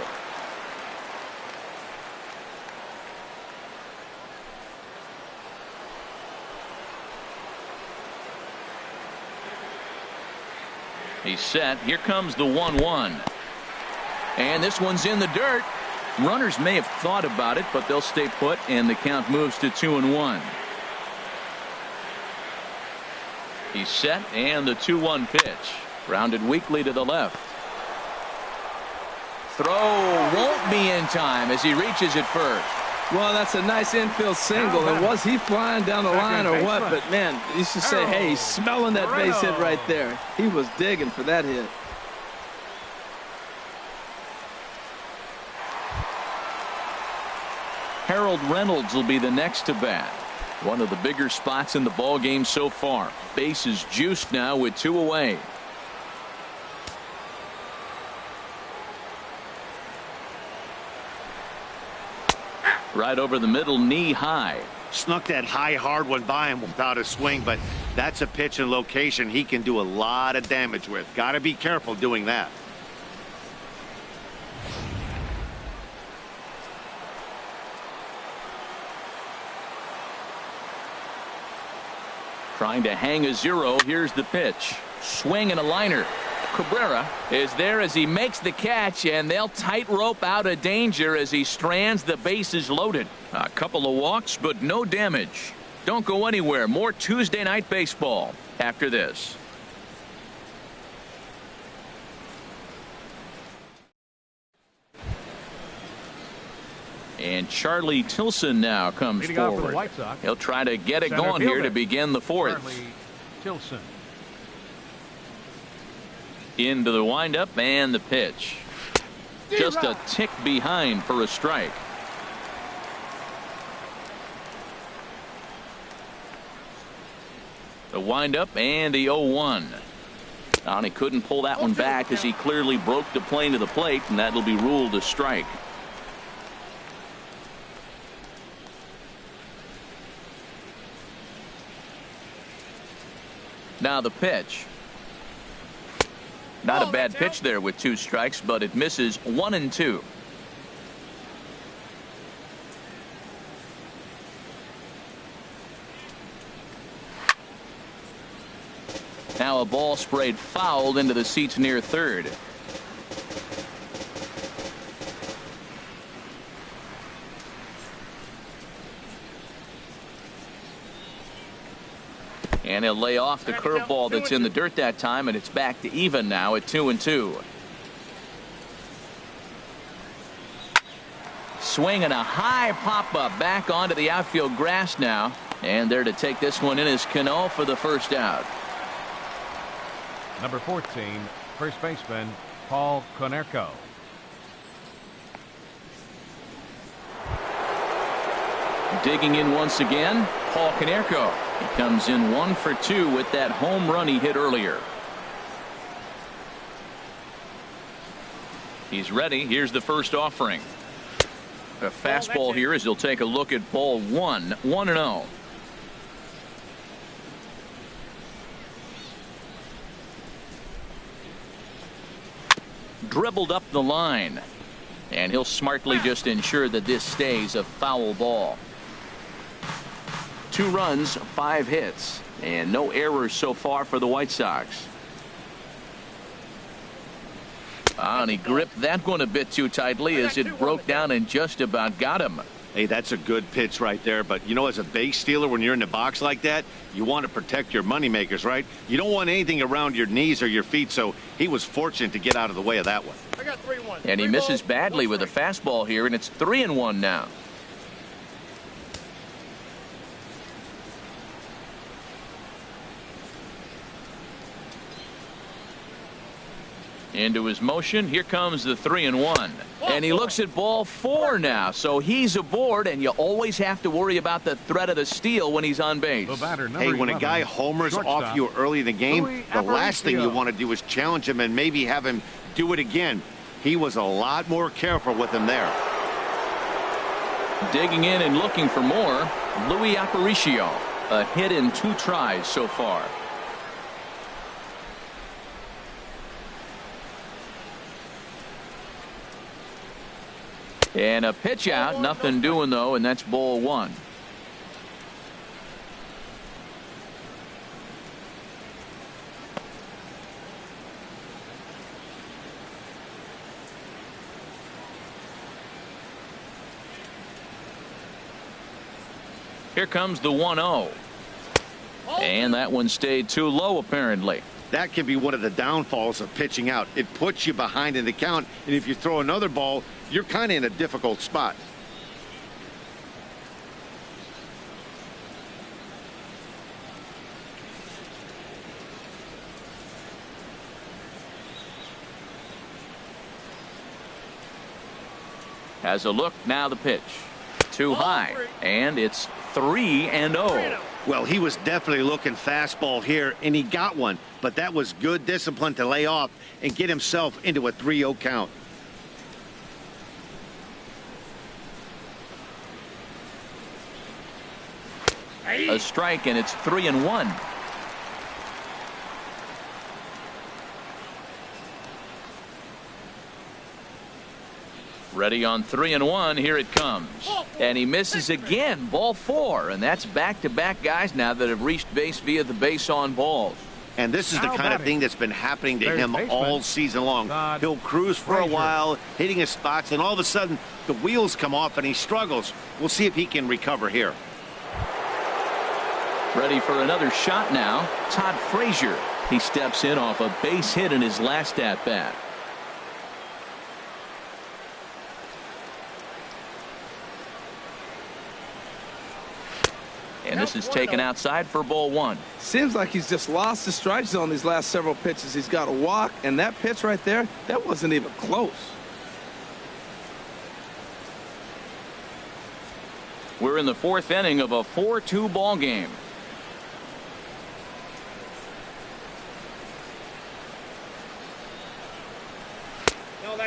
Speaker 1: He's set. Here comes the 1-1. And this one's in the dirt. Runners may have thought about it, but they'll stay put, and the count moves to 2-1. He's set, and the 2-1 pitch. Grounded weakly to the left. Throw won't be in time as he reaches it first.
Speaker 2: Well, that's a nice infield single. And was he flying down the line or what? But, man, you should say, hey, he's smelling that base hit right there. He was digging for that hit.
Speaker 1: Harold Reynolds will be the next to bat. One of the bigger spots in the ball game so far. Bases juiced now with 2 away. Right over the middle, knee high.
Speaker 4: Snuck that high hard one by him without a swing, but that's a pitch and location he can do a lot of damage with. Got to be careful doing that. Trying to hang a 0. Here's the pitch. Swing and a liner.
Speaker 1: Cabrera is there as he makes the catch, and they'll tightrope out of danger as he strands. The bases loaded. A couple of walks, but no damage. Don't go anywhere. More Tuesday Night Baseball after this. And Charlie Tilson now comes forward. He'll try to get it going here to begin the fourth.
Speaker 3: Charlie Tilson.
Speaker 1: Into the windup and the pitch. Just a tick behind for a strike. The windup and the 0-1. And he couldn't pull that one back as he clearly broke the plane to the plate, and that'll be ruled a strike. Now the pitch. Not a bad pitch there with 2 strikes, but it misses 1-2. Now a ball sprayed fouled into the seats near third. And he'll lay off the curveball that's in the dirt that time, and it's back to even now at 2-2. Swing and a high pop-up back onto the outfield grass now. And there to take this one in is Cano for the first out.
Speaker 3: Number 14, first baseman Paul Konerko.
Speaker 1: Digging in once again, Paul Konerko. He comes in 1 for 2 with that home run he hit earlier. He's ready. Here's the first offering. A fastball here as he'll take a look at ball 1. 1-0. Dribbled up the line, and he'll smartly just ensure that this stays a foul ball. 2 runs, 5 hits, and no errors so far for the White Sox. And he gripped that one a bit too tightly as it broke down and just about got him.
Speaker 4: Hey, that's a good pitch right there. But, you know, as a base stealer, when you're in the box like that, you want to protect your moneymakers, right? You don't want anything around your knees or your feet, so he was fortunate to get out of the way of that one.
Speaker 5: I got 3-1.
Speaker 1: And he misses badly with a fastball here, and it's 3-1 now. Into his motion. Here comes the 3-1. And he looks at ball 4 now. So he's aboard, and you always have to worry about the threat of the steal when he's on base.
Speaker 4: Hey, when a guy homers off you early in the game, the last thing you want to do is challenge him and maybe have him do it again. He was a lot more careful with him there.
Speaker 1: Digging in and looking for more, Louis Aparicio. A hit in 2 tries so far. And a pitch out, nothing doing though, and that's ball 1. Here comes the 1-0. And that one stayed too low apparently.
Speaker 4: That can be one of the downfalls of pitching out. It puts you behind in the count, and if you throw another ball, you're kind of in a difficult spot.
Speaker 1: Has a look, now the pitch. Too high, and it's 3-0.
Speaker 4: Well, he was definitely looking fastball here, and he got one. But that was good discipline to lay off and get himself into a 3-0 count.
Speaker 1: A strike, and it's 3-1. Ready on 3-1. Here it comes. And he misses again. Ball 4. And that's back-to-back guys now that have reached base via the base on balls.
Speaker 4: And this is the kind of thing that's been happening to him all season long. He'll cruise for a while, hitting his spots, and all of a sudden, the wheels come off and he struggles. We'll see if he can recover here.
Speaker 1: Ready for another shot now. Todd Frazier. He steps in off a base hit in his last at-bat. And this is taken outside for ball one.
Speaker 2: Seems like he's just lost the strike zone these last several pitches. He's got a walk, and that pitch right there, that wasn't even close.
Speaker 1: We're in the fourth inning of a 4-2 ball game.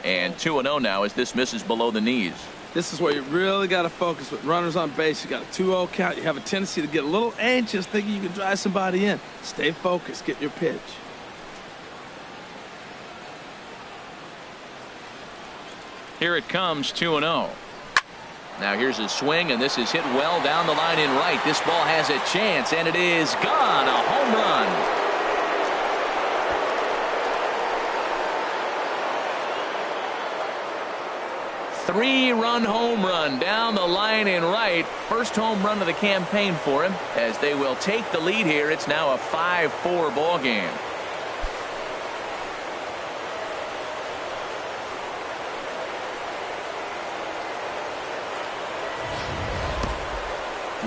Speaker 1: And 2-0 now as this misses below the knees.
Speaker 2: This is where you really got to focus with runners on base. You got a 2-0 count. You have a tendency to get a little anxious thinking you can drive somebody in. Stay focused. Get your pitch.
Speaker 1: Here it comes, 2-0. Now here's a swing, and this is hit well down the line in right. This ball has a chance, and it is gone. A home run. Three-run home run down the line in right. First home run of the campaign for him as they will take the lead here. It's now a 5-4 ball game.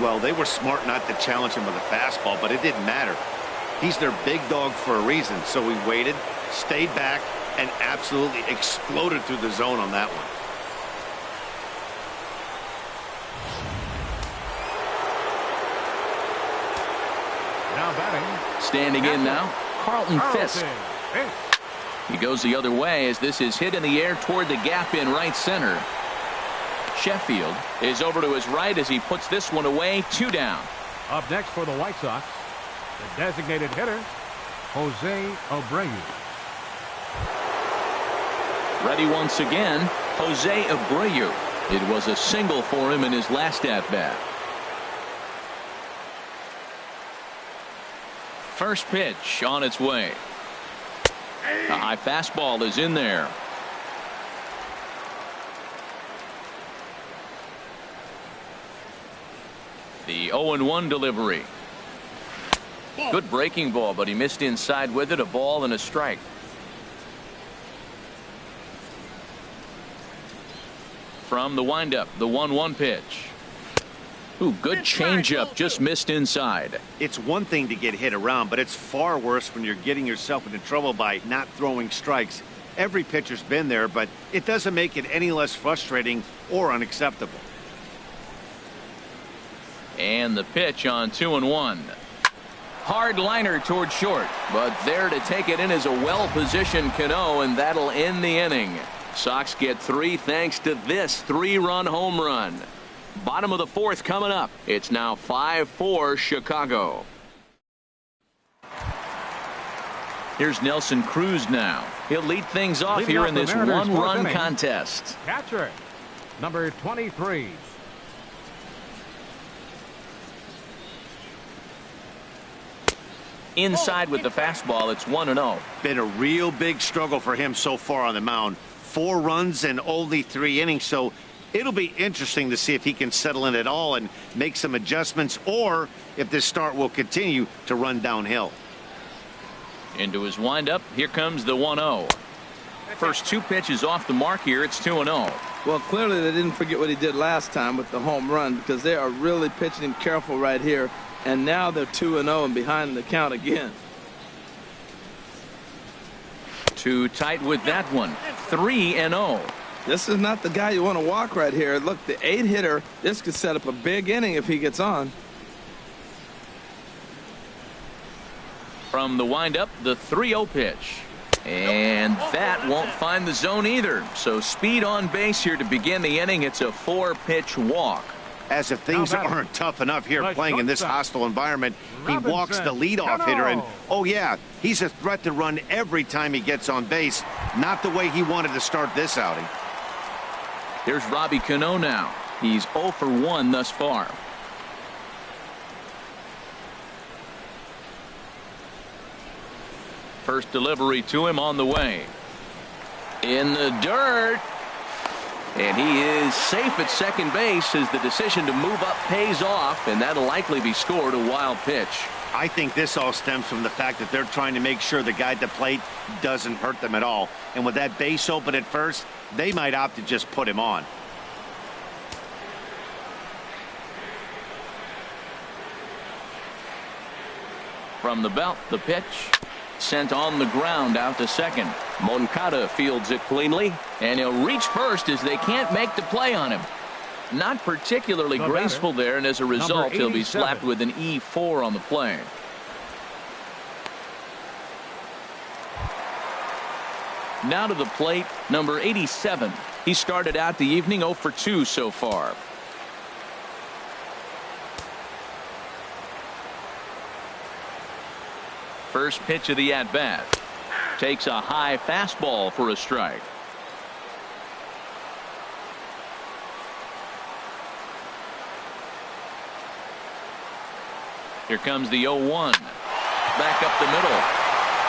Speaker 4: Well, they were smart not to challenge him with a fastball, but it didn't matter. He's their big dog for a reason, so he waited, stayed back, and absolutely exploded through the zone on that one.
Speaker 1: Standing in now, Carlton Fisk. He goes the other way as this is hit in the air toward the gap in right center. Sheffield is over to his right as he puts this one away. 2 down.
Speaker 3: Up next for the White Sox, the designated hitter, Jose Abreu.
Speaker 1: Ready once again, Jose Abreu. It was a single for him in his last at-bat. First pitch on its way. A high fastball is in there. The 0-1 delivery. Good breaking ball, but he missed inside with it. A ball and a strike. From the windup, the 1-1 pitch. Ooh, good changeup, just missed inside.
Speaker 4: It's one thing to get hit around, but it's far worse when you're getting yourself into trouble by not throwing strikes. Every pitcher's been there, but it doesn't make it any less frustrating or unacceptable.
Speaker 1: And the pitch on 2-1. Hard liner toward short, but there to take it in is a well-positioned Cano, and that'll end the inning. Sox get 3 thanks to this 3-run home run. Bottom of the fourth coming up. It's now 5-4 Chicago. Here's Nelson Cruz now. He'll lead things off here in this 1-run contest.
Speaker 3: Catcher, number 23.
Speaker 1: Inside with the fastball. It's 1-0.
Speaker 4: Been a real big struggle for him so far on the mound. 4 runs and only 3 innings, so it'll be interesting to see if he can settle in at all and make some adjustments, or if this start will continue to run downhill.
Speaker 1: Into his windup. Here comes the 1-0. First 2 pitches off the mark here. It's 2-0.
Speaker 2: Well, clearly they didn't forget what he did last time with the home run, because they are really pitching him careful right here. And now they're 2-0 and behind the count again.
Speaker 1: Too tight with that one. 3-0.
Speaker 2: This is not the guy you want to walk right here. Look, the 8-hitter, this could set up a big inning if he gets on.
Speaker 1: From the windup, the 3-0 pitch. And that won't find the zone either. So speed on base here to begin the inning. It's a 4-pitch walk.
Speaker 4: As if things aren't tough enough here playing in this hostile environment, he walks the leadoff hitter, and oh yeah, he's a threat to run every time he gets on base. Not the way he wanted to start this outing.
Speaker 1: Here's Robbie Cano now. He's 0 for 1 thus far. First delivery to him on the way. In the dirt. And he is safe at second base as the decision to move up pays off, and that'll likely be scored a wild pitch.
Speaker 4: I think this all stems from the fact that they're trying to make sure the guy at the plate doesn't hurt them at all. And with that base open at first, they might opt to just put him on.
Speaker 1: From the belt, the pitch. Sent on the ground out to second. Moncada fields it cleanly, and he'll reach first as they can't make the play on him. Not particularly graceful there, and as a result, he'll be slapped with an E4 on the play. Now to the plate, number 87. He started out the evening 0 for 2 so far. First pitch of the at-bat. Takes a high fastball for a strike. Here comes the 0-1. Back up the middle.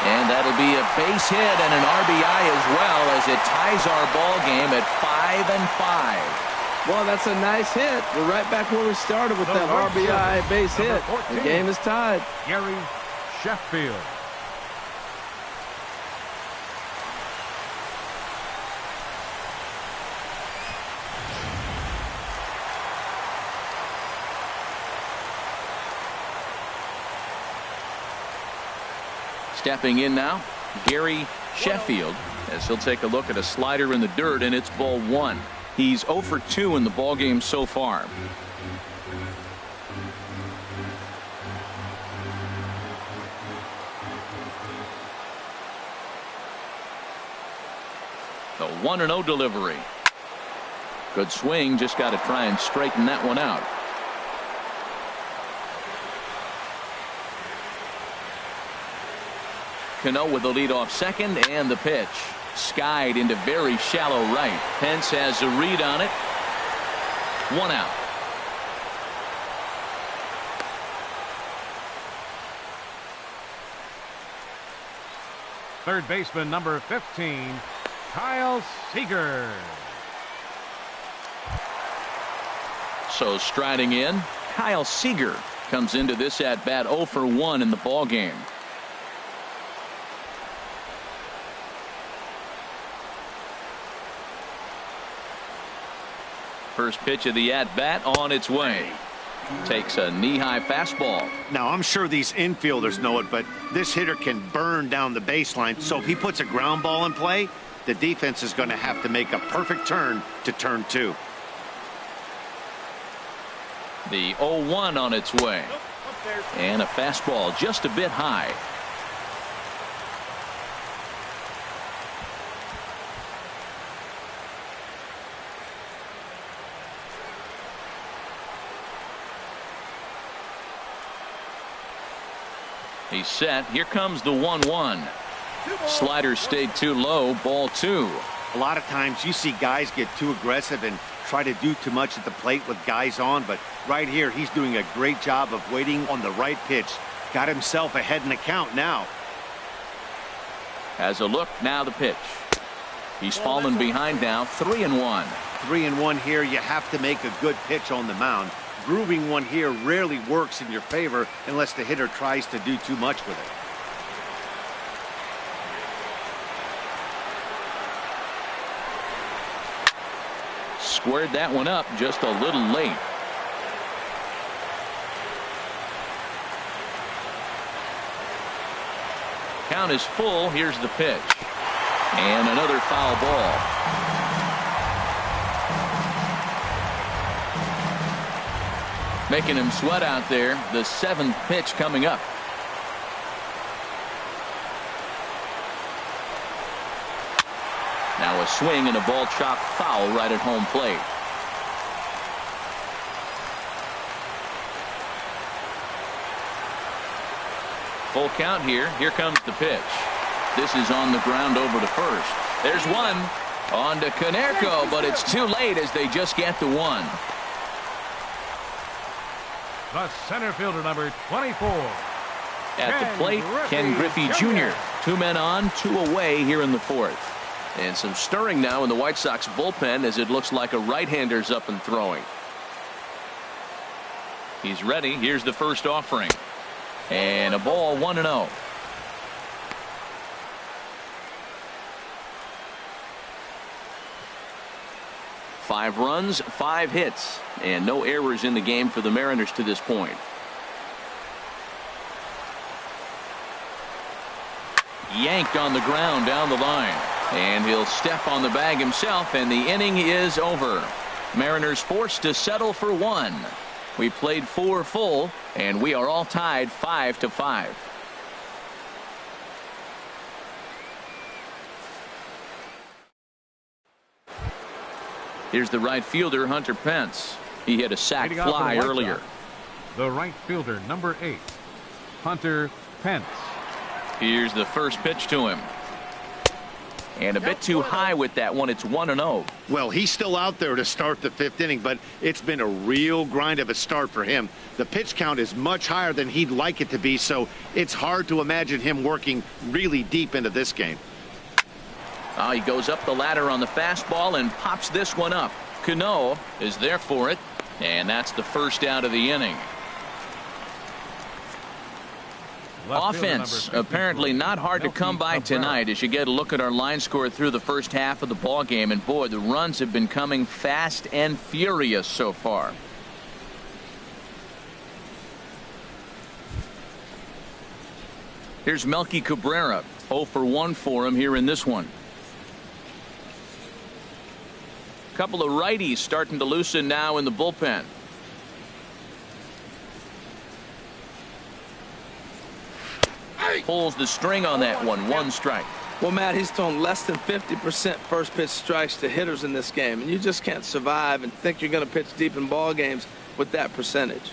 Speaker 1: And that'll be a base hit and an RBI as well, as it ties our ball game at 5-5.
Speaker 2: Well, that's a nice hit. We're right back where we started with that RBI base hit. The game is tied.
Speaker 3: Gary Sheffield.
Speaker 1: Stepping in now, Gary Sheffield, as he'll take a look at a slider in the dirt, and it's ball 1. He's 0 for 2 in the ball game so far. The 1-0 delivery. Good swing, just got to try and straighten that one out. Cano with the lead off second, and the pitch skied into very shallow right. Pence has a read on it. 1 out.
Speaker 3: Third baseman number 15, Kyle Seager.
Speaker 1: So striding in, Kyle Seager comes into this at bat 0 for 1 in the ball game. First pitch of the at-bat on its way. Takes a knee-high fastball.
Speaker 4: Now, I'm sure these infielders know it, but this hitter can burn down the baseline. So if he puts a ground ball in play, the defense is going to have to make a perfect turn to turn 2.
Speaker 1: The 0-1 on its way. And a fastball just a bit high. He's set. Here comes the 1-1. Slider stayed too low. Ball 2.
Speaker 4: A lot of times you see guys get too aggressive and try to do too much at the plate with guys on, but right here he's doing a great job of waiting on the right pitch. Got himself ahead in the count now.
Speaker 1: Has a look. Now the pitch. He's fallen behind now. 3-1.
Speaker 4: 3-1 here. You have to make a good pitch on the mound. Grooving one here rarely works in your favor unless the hitter tries to do too much with it.
Speaker 1: Squared that one up just a little late. Count is full. Here's the pitch. And another foul ball. Making him sweat out there. The 7th pitch coming up. Now a swing and a ball chopped foul right at home plate. Full count here. Here comes the pitch. This is on the ground over to first. There's one. On to Konerko, but it's too late as they just get the 1.
Speaker 3: The center fielder number 24.
Speaker 1: At the plate, Ken Griffey Jr. 2 men on, 2 away here in the 4th. And some stirring now in the White Sox bullpen as it looks like a right-hander's up and throwing. He's ready. Here's the first offering. And a ball, 1-0. Five runs, 5 hits, and no errors in the game for the Mariners to this point. Yanked on the ground down the line, and he'll step on the bag himself, and the inning is over. Mariners forced to settle for 1. We played 4 full, and we are all tied 5-5. Here's the right fielder, Hunter Pence. He hit a sac fly earlier.
Speaker 3: The right fielder, number 8, Hunter Pence.
Speaker 1: Here's the first pitch to him. And a bit too high with that one. It's 1-0.
Speaker 4: Well, he's still out there to start the 5th inning, but it's been a real grind of a start for him. The pitch count is much higher than he'd like it to be, so it's hard to imagine him working really deep into this game.
Speaker 1: He goes up the ladder on the fastball and pops this one up. Cano is there for it, and that's the first out of the inning. Offense apparently not hard to come by tonight as you get a look at our line score through the first half of the ball game, and boy, the runs have been coming fast and furious so far. Here's Melky Cabrera. 0 for 1 for him here in this one. Couple of righties starting to loosen now in the bullpen. Pulls the string on that one. 1 strike.
Speaker 2: Well, Matt, he's thrown less than 50% first pitch strikes to hitters in this game, and you just can't survive and think you're going to pitch deep in ball games with that percentage.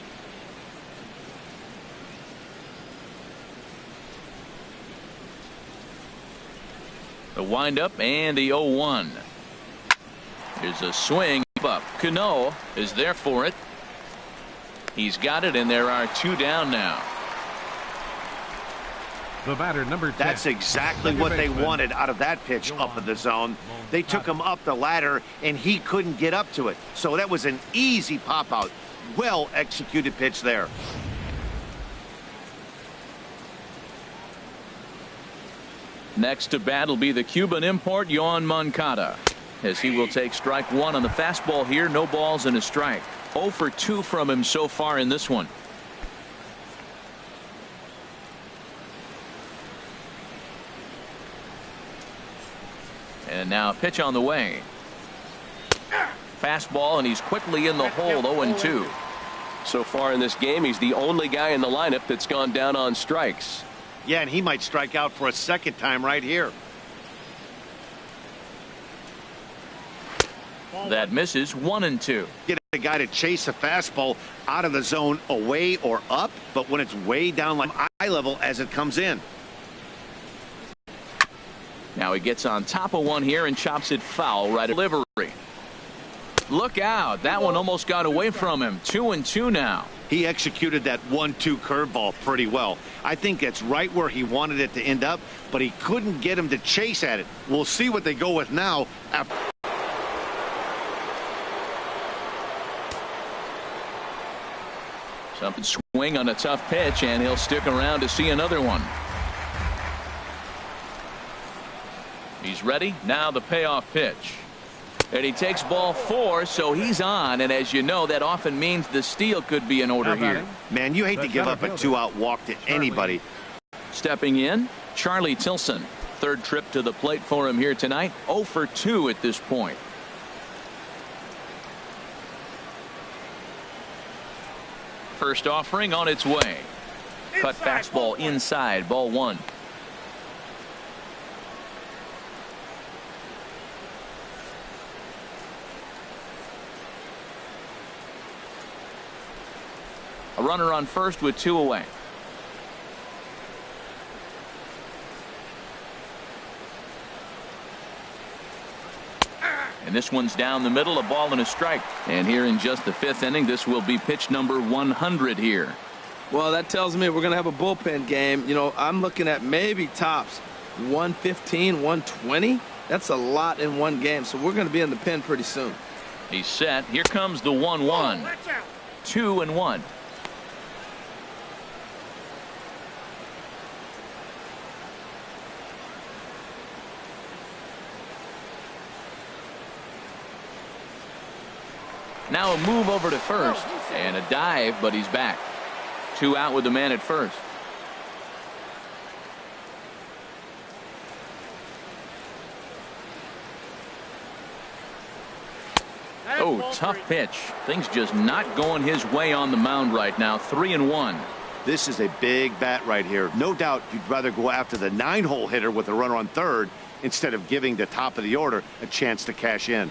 Speaker 1: The windup and the 0-1. Here's a swing up. Cano is there for it. He's got it, and there are 2 down now.
Speaker 3: The batter, number 10.
Speaker 4: That's exactly what they wanted out of that pitch up in the zone. They took him up the ladder, and he couldn't get up to it. So that was an easy pop-out. Well-executed pitch there.
Speaker 1: Next to bat will be the Cuban import, Yoan Moncada, as he will take strike 1 on the fastball here. No balls and a strike. 0 for 2 from him so far in this one. And now a pitch on the way. Fastball, and he's quickly in the hole. 0-2.
Speaker 5: So far in this game, he's the only guy in the lineup that's gone down on strikes.
Speaker 4: Yeah, and he might strike out for a second time right here.
Speaker 1: That misses. 1-2.
Speaker 4: Get a guy to chase a fastball out of the zone away or up, but when it's way down like eye level as it comes in.
Speaker 1: Now he gets on top of one here and chops it foul right at delivery. Look out. That one almost got away from him. 2-2 now.
Speaker 4: He executed that 1-2 curveball pretty well. I think that's right where he wanted it to end up, but he couldn't get him to chase at it. We'll see what they go with now.
Speaker 1: Something swing on a tough pitch, and he'll stick around to see another one. He's ready. Now the payoff pitch. And he takes ball 4, so he's on. And as you know, that often means the steal could be in order here.
Speaker 4: Man, you hate to give up a 2-out walk to anybody.
Speaker 1: Stepping in, Charlie Tilson. 3rd trip to the plate for him here tonight. 0 for 2 at this point. First offering on its way. Cut fastball inside. Ball 1. A runner on first with 2 away. And this one's down the middle, a ball and a strike. And here in just the 5th inning, this will be pitch number 100 here.
Speaker 2: Well, that tells me we're going to have a bullpen game. You know, I'm looking at maybe tops 115, 120. That's a lot in one game, so we're going to be in the pen pretty soon.
Speaker 1: He's set. Here comes the 1-1. 2-1. Now a move over to first and a dive, but he's back. 2 out with the man at first. Oh, tough pitch. Things just not going his way on the mound right now. 3-1.
Speaker 4: This is a big bat right here. No doubt you'd rather go after the 9-hole hitter with a runner on third instead of giving the top of the order a chance to cash in.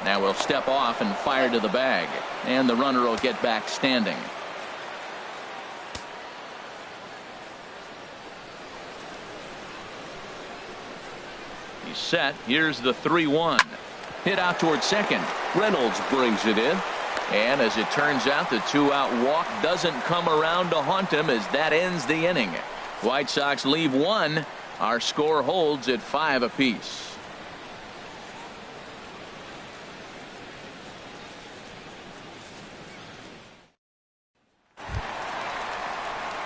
Speaker 1: Now we'll step off and fire to the bag, and the runner will get back standing. He's set. Here's the 3-1. Hit out towards second.
Speaker 5: Reynolds brings it in.
Speaker 1: And as it turns out, the 2-out walk doesn't come around to haunt him as that ends the inning. White Sox leave 1. Our score holds at 5 apiece.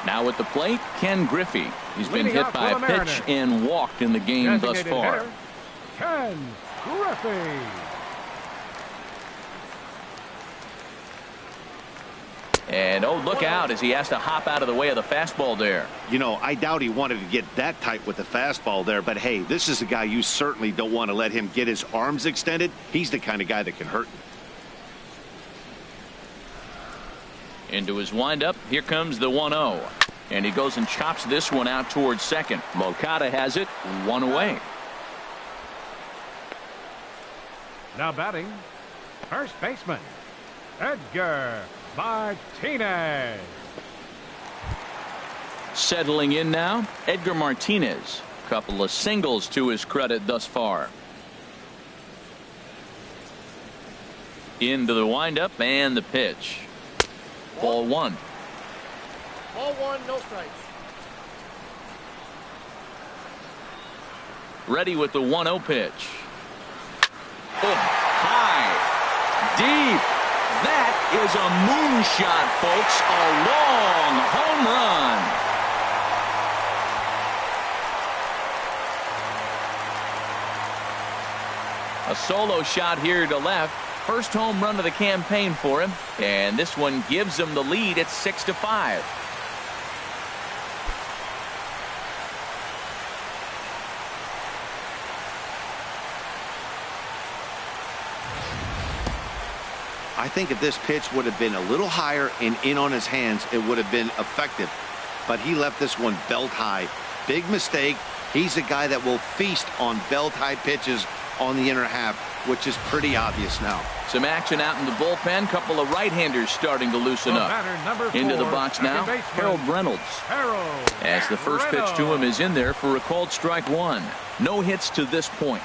Speaker 1: Now at the plate, Ken Griffey. He's been hit by a pitch and walked in the game thus far.
Speaker 3: Hitter, Ken Griffey.
Speaker 1: And oh, look out as he has to hop out of the way of the fastball there.
Speaker 4: You know, I doubt he wanted to get that tight with the fastball there, but hey, this is a guy you certainly don't want to let him get his arms extended. He's the kind of guy that can hurt you.
Speaker 1: Into his windup, here comes the 1-0. And he goes and chops this one out towards second. Moncada has it, 1 away.
Speaker 3: Now batting, first baseman, Edgar Martinez.
Speaker 1: Settling in now, Edgar Martinez. Couple of singles to his credit thus far. Into the windup and the pitch. Ball 1.
Speaker 6: Ball 1, no strikes.
Speaker 1: Ready with the 1-0 pitch. Oh, high, deep. That is a moonshot, folks. A long home run. A solo shot here to left. First home run of the campaign for him, and this one gives him the lead at 6-5.
Speaker 4: I think if this pitch would have been a little higher and in on his hands, it would have been effective. But he left this one belt high. Big mistake. He's a guy that will feast on belt high pitches on the inner half, which is pretty obvious now.
Speaker 1: Some action out in the bullpen. Couple of right-handers starting to loosen up. Into the box now, Harold Reynolds. As the first pitch to him is in there for a called strike 1. No hits to this point.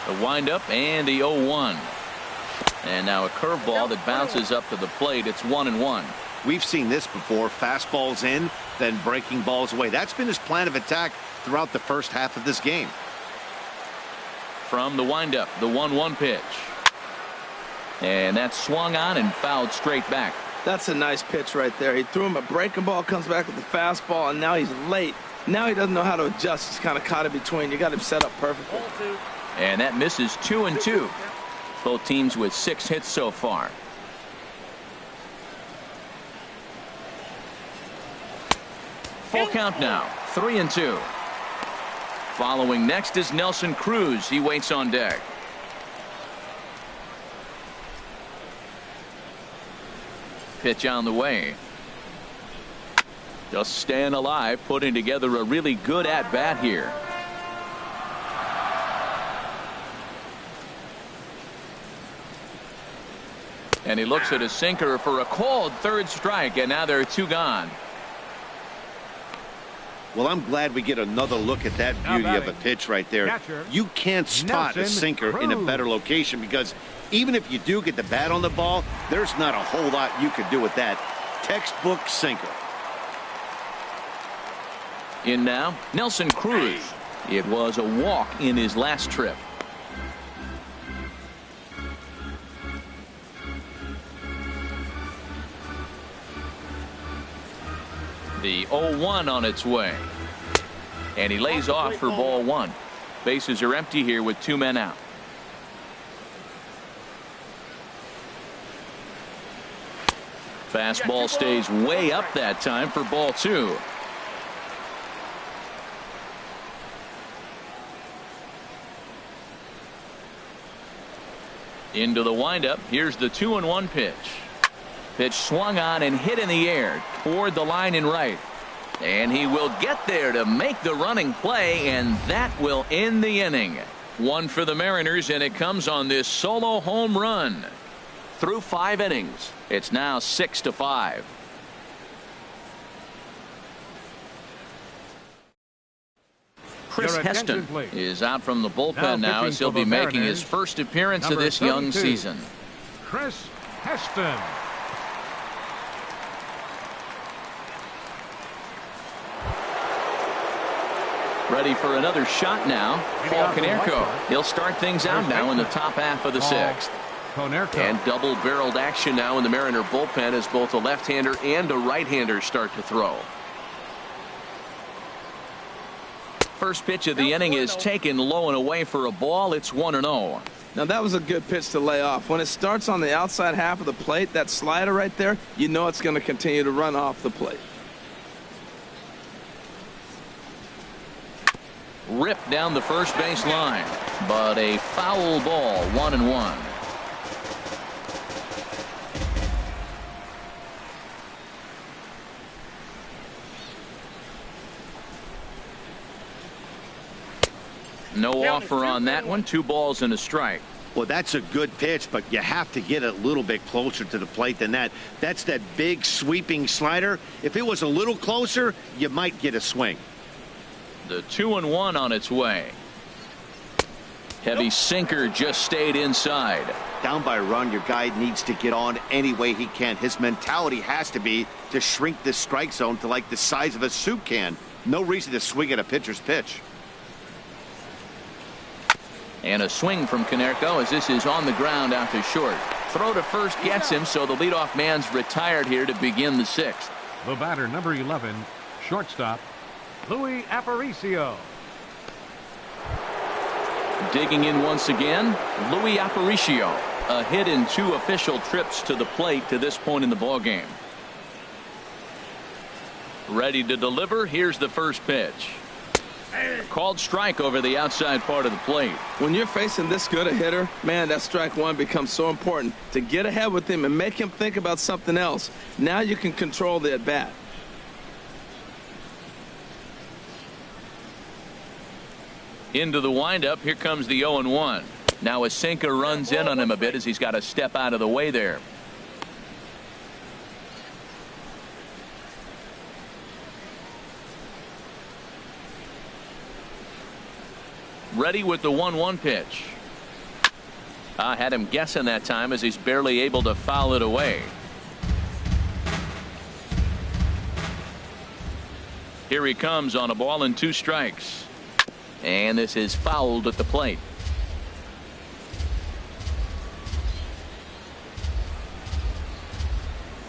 Speaker 1: The windup and the 0-1. And now a curveball that bounces up to the plate. It's 1-1.
Speaker 4: We've seen this before. Fastballs in, then breaking balls away. That's been his plan of attack throughout the first half of this game.
Speaker 1: From the windup, the 1-1 pitch. And that's swung on and fouled straight back.
Speaker 2: That's a nice pitch right there. He threw him a breaking ball, comes back with the fastball, and now he's late. Now he doesn't know how to adjust. He's kind of caught in between. You got him set up perfectly.
Speaker 1: And that misses 2-2. Both teams with 6 hits so far. Full count now, 3-2. Following next is Nelson Cruz. He waits on deck. Pitch on the way. Just staying alive, putting together a really good at-bat here. And he looks at his sinker for a called third strike, and now there are 2 gone.
Speaker 4: Well, I'm glad we get another look at that beauty of a pitch right there.
Speaker 3: Catcher,
Speaker 4: You can't spot a sinker in a better location because even if you do get the bat on the ball, there's not a whole lot you could do with that. Textbook sinker.
Speaker 1: In now, Nelson Cruz. It was a walk in his last trip. The 0-1 on its way. And he lays off for ball one. Bases are empty here with 2 men out. Fastball stays way up that time for ball 2. Into the windup. Here's the 2-1 pitch. Pitch swung on and hit in the air toward the line in right. And he will get there to make the running play, and that will end the inning. 1 for the Mariners, and it comes on this solo home run. Through 5 innings, it's now 6-5. Chris Heston is out from the bullpen now as he'll be making his first appearance of this young season.
Speaker 3: Chris Heston.
Speaker 1: Ready for another shot now. Paul Konerko. He'll start things out now in the top half of the 6th. And double-barreled action now in the Mariner bullpen as both a left-hander and a right-hander start to throw. First pitch of the inning is taken low and away for a ball. It's 1-0.
Speaker 2: Now that was a good pitch to lay off. When it starts on the outside half of the plate, that slider right there, you know it's going to continue to run off the plate.
Speaker 1: Ripped down the first base line, but a foul ball. 1-1. No offer on that one. 2 balls and a strike.
Speaker 4: Well, that's a good pitch, but you have to get it a little bit closer to the plate than that. That's that big sweeping slider. If it was a little closer, you might get a swing.
Speaker 1: The 2-1 on its way. Heavy sinker just stayed inside.
Speaker 4: Down by a run, your guy needs to get on any way he can. His mentality has to be to shrink this strike zone to like the size of a soup can. No reason to swing at a pitcher's pitch.
Speaker 1: And a swing from Konerko as this is on the ground out to short. Throw to first gets him, so the leadoff man's retired here to begin the 6th.
Speaker 3: The batter, number 11, shortstop, Louis Aparicio.
Speaker 1: Digging in once again, Louis Aparicio. A hit in 2 official trips to the plate to this point in the ballgame. Ready to deliver. Here's the first pitch. Called strike over the outside part of the plate.
Speaker 2: When you're facing this good a hitter, man, that strike one becomes so important to get ahead with him and make him think about something else. Now you can control the at bat.
Speaker 1: Into the windup. Here comes the 0-1. Now a sinker runs in on him a bit as he's got to step out of the way there. Ready with the 1-1 pitch. I had him guessing that time as he's barely able to foul it away. Here he comes on a ball and 2 strikes. And this is fouled at the plate.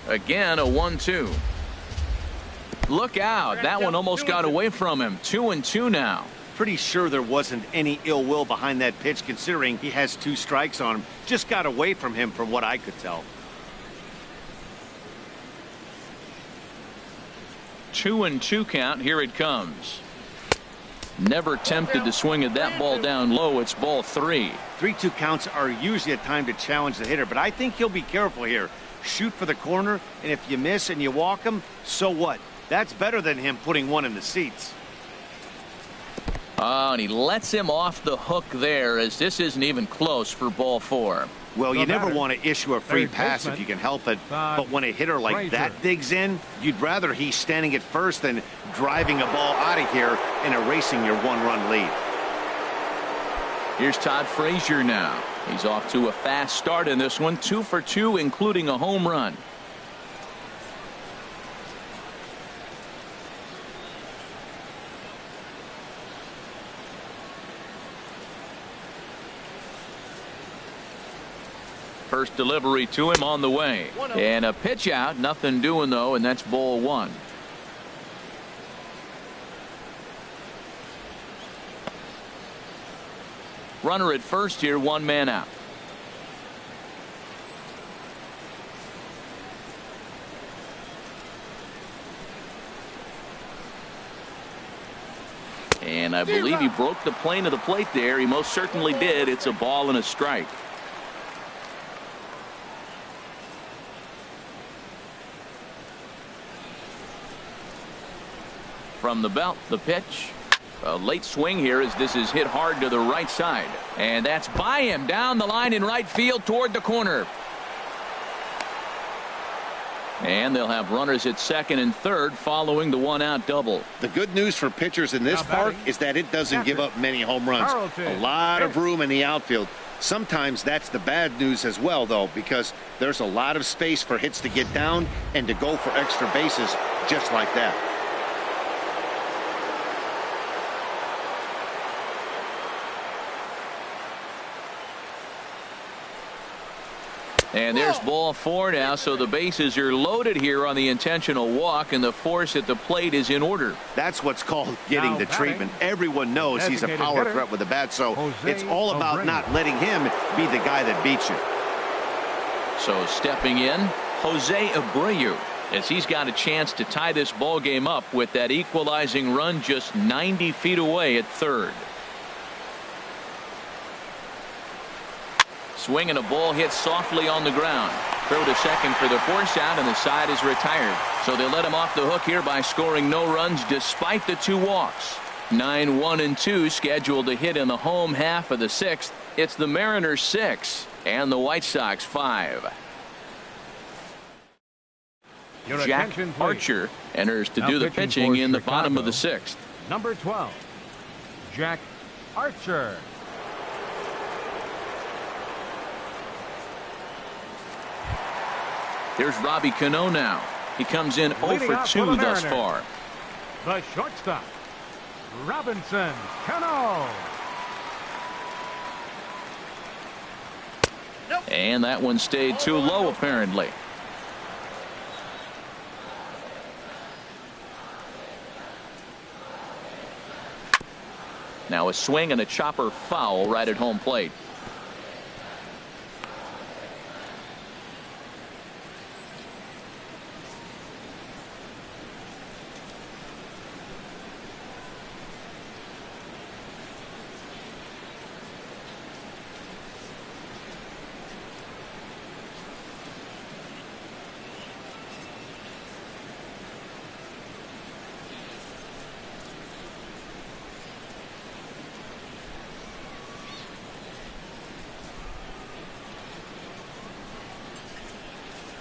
Speaker 1: Again, a 1-2. Look out. That one almost got away from him. 2-2 now.
Speaker 4: Pretty sure there wasn't any ill will behind that pitch considering he has 2 strikes on him. Just got away from him from what I could tell.
Speaker 1: 2-2 count. Here it comes. Never tempted to swing at that ball down low. It's ball 3.
Speaker 4: 3-2 counts are usually a time to challenge the hitter, but I think he'll be careful here. Shoot for the corner, and if you miss and you walk him, so what? That's better than him putting one in the seats.
Speaker 1: Oh, and he lets him off the hook there as this isn't even close for ball 4.
Speaker 4: Well, you never
Speaker 3: batter,
Speaker 4: want to issue a free
Speaker 3: third
Speaker 4: pass
Speaker 3: baseman,
Speaker 4: if you can help it.
Speaker 3: Todd
Speaker 4: But when a hitter like
Speaker 3: Frazier.
Speaker 4: that digs in, you'd rather he's standing at first than driving a ball out of here and erasing your one-run lead.
Speaker 1: Here's Todd Frazier now. He's off to a fast start in this one, 2 for 2, including a home run. First delivery to him on the way. And a pitch out. Nothing doing, though, and that's ball 1. Runner at first here, 1 man out. And I believe he broke the plane of the plate there. He most certainly did. It's a ball and a strike. From the belt, the pitch. A late swing here as this is hit hard to the right side. And that's by him down the line in right field toward the corner. And they'll have runners at second and third following the 1-out double.
Speaker 4: The good news for pitchers in this park is that it doesn't give up many home runs. A lot of room in the outfield. Sometimes that's the bad news as well, though, because there's a lot of space for hits to get down and to go for extra bases just like that.
Speaker 1: And there's ball 4 now, so the bases are loaded here on the intentional walk, and the force at the plate is in order.
Speaker 4: That's what's called getting the treatment. Everyone knows he's a power threat with the bat, so it's all about not letting him be the guy that beats you.
Speaker 1: So stepping in, Jose Abreu, as he's got a chance to tie this ball game up with that equalizing run just 90 feet away at third. Swing and a ball hit softly on the ground. Throw to second for the force out, and the side is retired. So they let him off the hook here by scoring no runs despite the 2 walks. 9, 1, and 2 scheduled to hit in the home half of the 6th. It's the Mariners 6 and the White Sox 5. Jack Archer enters to do the pitching in the bottom of the 6th.
Speaker 3: Number 12, Jack Archer.
Speaker 1: Here's Robbie Cano now. He comes in 0 for 2 thus far.
Speaker 3: The shortstop, Robinson Cano.
Speaker 1: And that one stayed too low, apparently. Now a swing and a chopper foul right at home plate.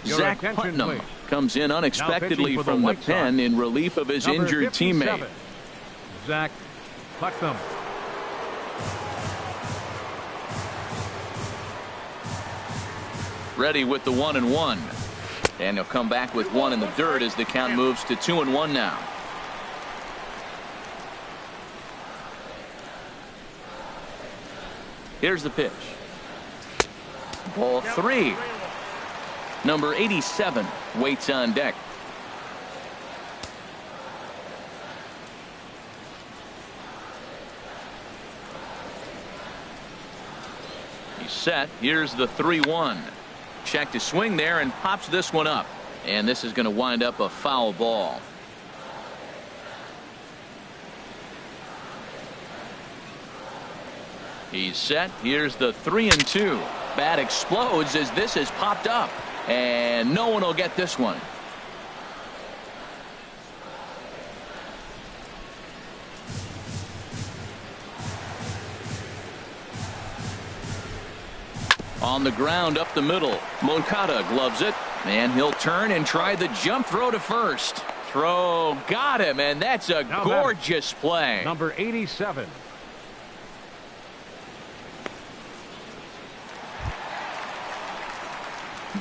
Speaker 1: Zach Putnam comes in unexpectedly from the pen in relief of his injured teammate.
Speaker 3: Zach Putnam.
Speaker 1: Ready with the 1-1. And he'll come back with 1 in the dirt as the count moves to 2-1 now. Here's the pitch. Ball 3. Number 87 waits on deck. He's set. Here's the 3-1. Check to swing there and pops this one up. And this is going to wind up a foul ball. He's set. Here's the 3-2. Bat explodes as this is popped up. And no one will get this one. On the ground up the middle. Moncada gloves it. And he'll turn and try the jump throw to first. Throw got him, and that's a gorgeous play.
Speaker 3: Number 87.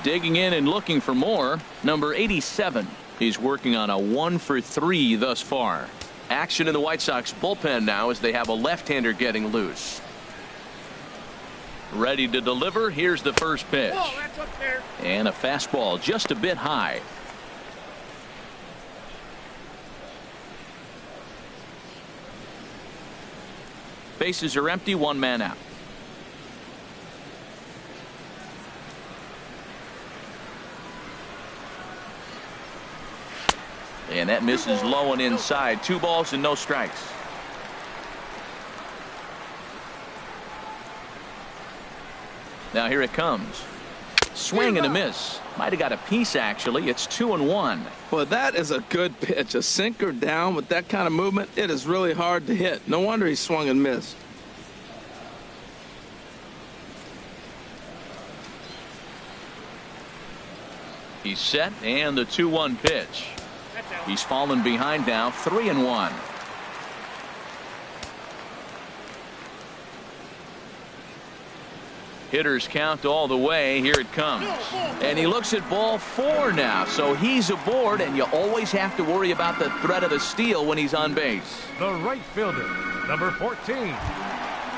Speaker 1: Digging in and looking for more. Number 87. He's working on a 1-for-3 thus far. Action in the White Sox bullpen now as they have a left-hander getting loose. Ready to deliver. Here's the first pitch.
Speaker 6: Whoa, that's up there.
Speaker 1: And a fastball just a bit high. Bases are empty, one man out. And that misses low and inside. 2 balls and no strikes. Now here it comes. Swing and a miss. Might have got a piece actually. It's 2-1.
Speaker 2: Well, that is a good pitch. A sinker down with that kind of movement. It is really hard to hit. No wonder he swung and missed.
Speaker 1: He's set and the 2-1 pitch. He's fallen behind now. 3-1. Hitters count all the way. Here it comes. And he looks at ball 4 now. So he's aboard, and you always have to worry about the threat of the steal when he's on base.
Speaker 3: The right fielder, number 14.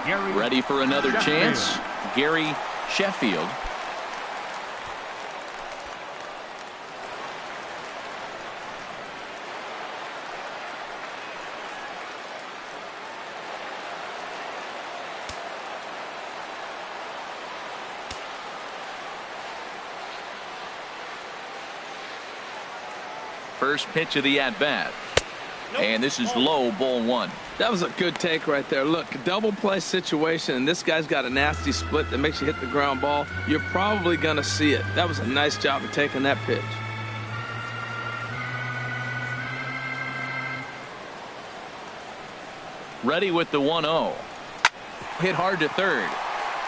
Speaker 3: Gary
Speaker 1: Ready for another
Speaker 3: Sheffield.
Speaker 1: chance. Gary Sheffield. First pitch of the at-bat. And this is low, ball 1.
Speaker 2: That was a good take right there. Look, double play situation, and this guy's got a nasty split that makes you hit the ground ball. You're probably going to see it. That was a nice job of taking that pitch.
Speaker 1: Ready with the 1-0. Hit hard to third.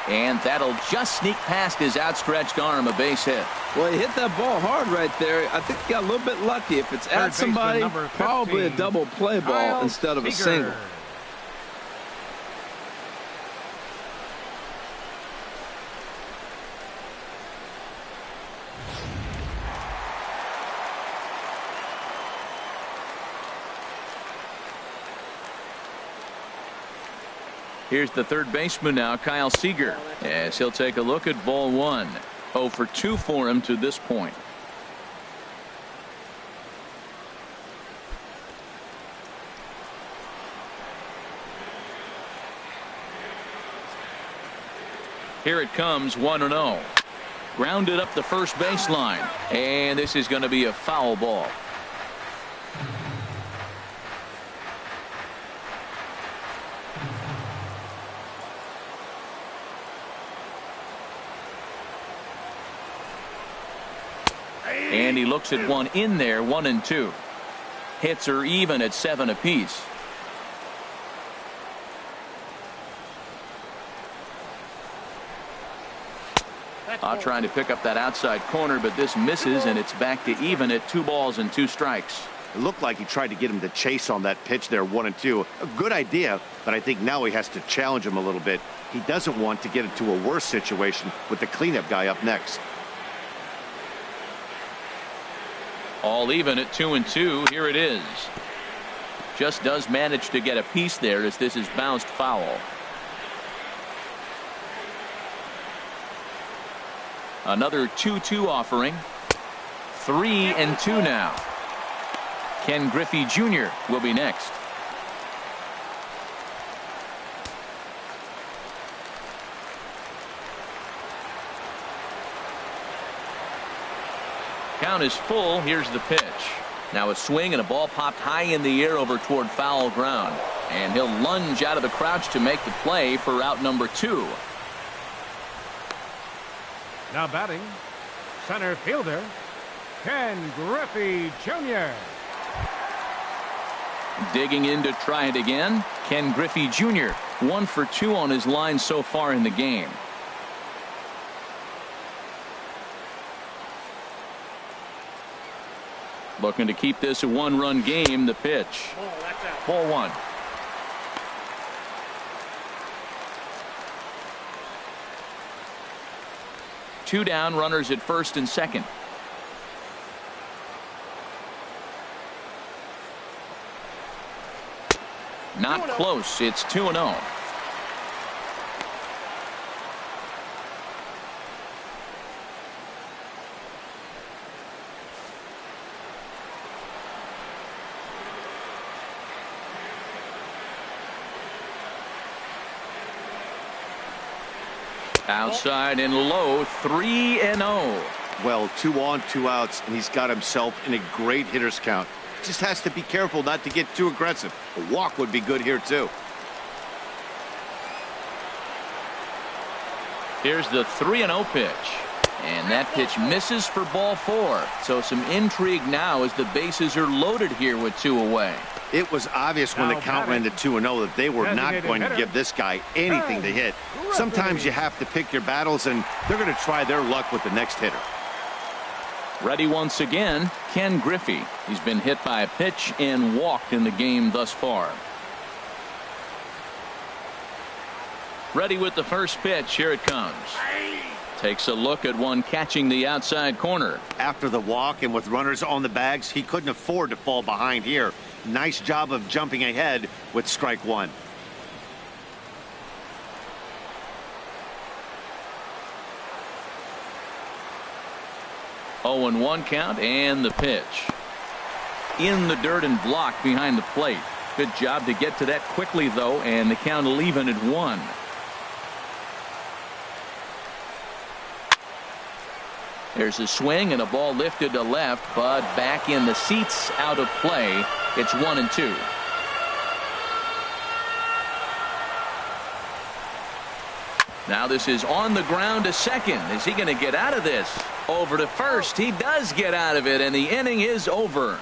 Speaker 1: And that'll just sneak past his outstretched arm, a base hit.
Speaker 2: Well, he hit that ball hard right there. I think he got a little bit lucky. If it's at somebody, probably a double play ball instead of a single.
Speaker 1: Here's the third baseman now, Kyle Seager, as he'll take a look at ball 1. 0 for 2 for him to this point. Here it comes, 1-0. Grounded up the first baseline, and this is going to be a foul ball. And he looks at one in there, 1-2. Hits are even at 7 apiece. Trying to pick up that outside corner, but this misses, and it's back to even at 2 balls and 2 strikes.
Speaker 4: It looked like he tried to get him to chase on that pitch there, 1-2. A good idea, but I think now he has to challenge him a little bit. He doesn't want to get into a worse situation with the cleanup guy up next.
Speaker 1: All even at 2-2. Here it is. Just does manage to get a piece there as this is bounced foul. Another 2-2 offering. 3-2 now. Ken Griffey Jr. will be next. Count is full. Here's the pitch. Now a swing and a ball popped high in the air over toward foul ground. And he'll lunge out of the crouch to make the play for out number 2.
Speaker 3: Now batting, center fielder, Ken Griffey Jr.
Speaker 1: Digging in to try it again. Ken Griffey Jr. 1 for 2 on his line so far in the game. Looking to keep this a one-run game. The pitch. Ball one. Two down, runners at first and second. Not close. It's 2-0. Outside and low, 3-0.
Speaker 4: Well, 2 on, 2 outs, and he's got himself in a great hitter's count. Just has to be careful not to get too aggressive. A walk would be good here, too.
Speaker 1: Here's the 3-0 pitch. And that pitch misses for ball 4. So some intrigue now as the bases are loaded here with 2 away.
Speaker 4: It was obvious when the count ran to 2-0 that they were not going to give this guy anything to hit. Sometimes you have to pick your battles, and they're going to try their luck with the next hitter.
Speaker 1: Ready once again, Ken Griffey. He's been hit by a pitch and walked in the game thus far. Ready with the first pitch. Here it comes. Takes a look at one catching the outside corner.
Speaker 4: After the walk and with runners on the bags, he couldn't afford to fall behind here. Nice job of jumping ahead with strike 1.
Speaker 1: Oh, and 1 count, and the pitch. In the dirt and blocked behind the plate. Good job to get to that quickly, though, and the count will even at 1. There's a swing and a ball lifted to left, but back in the seats, out of play. It's 1-2. Now this is on the ground to second. Is he going to get out of this? Over to first. He does get out of it, and the inning is over.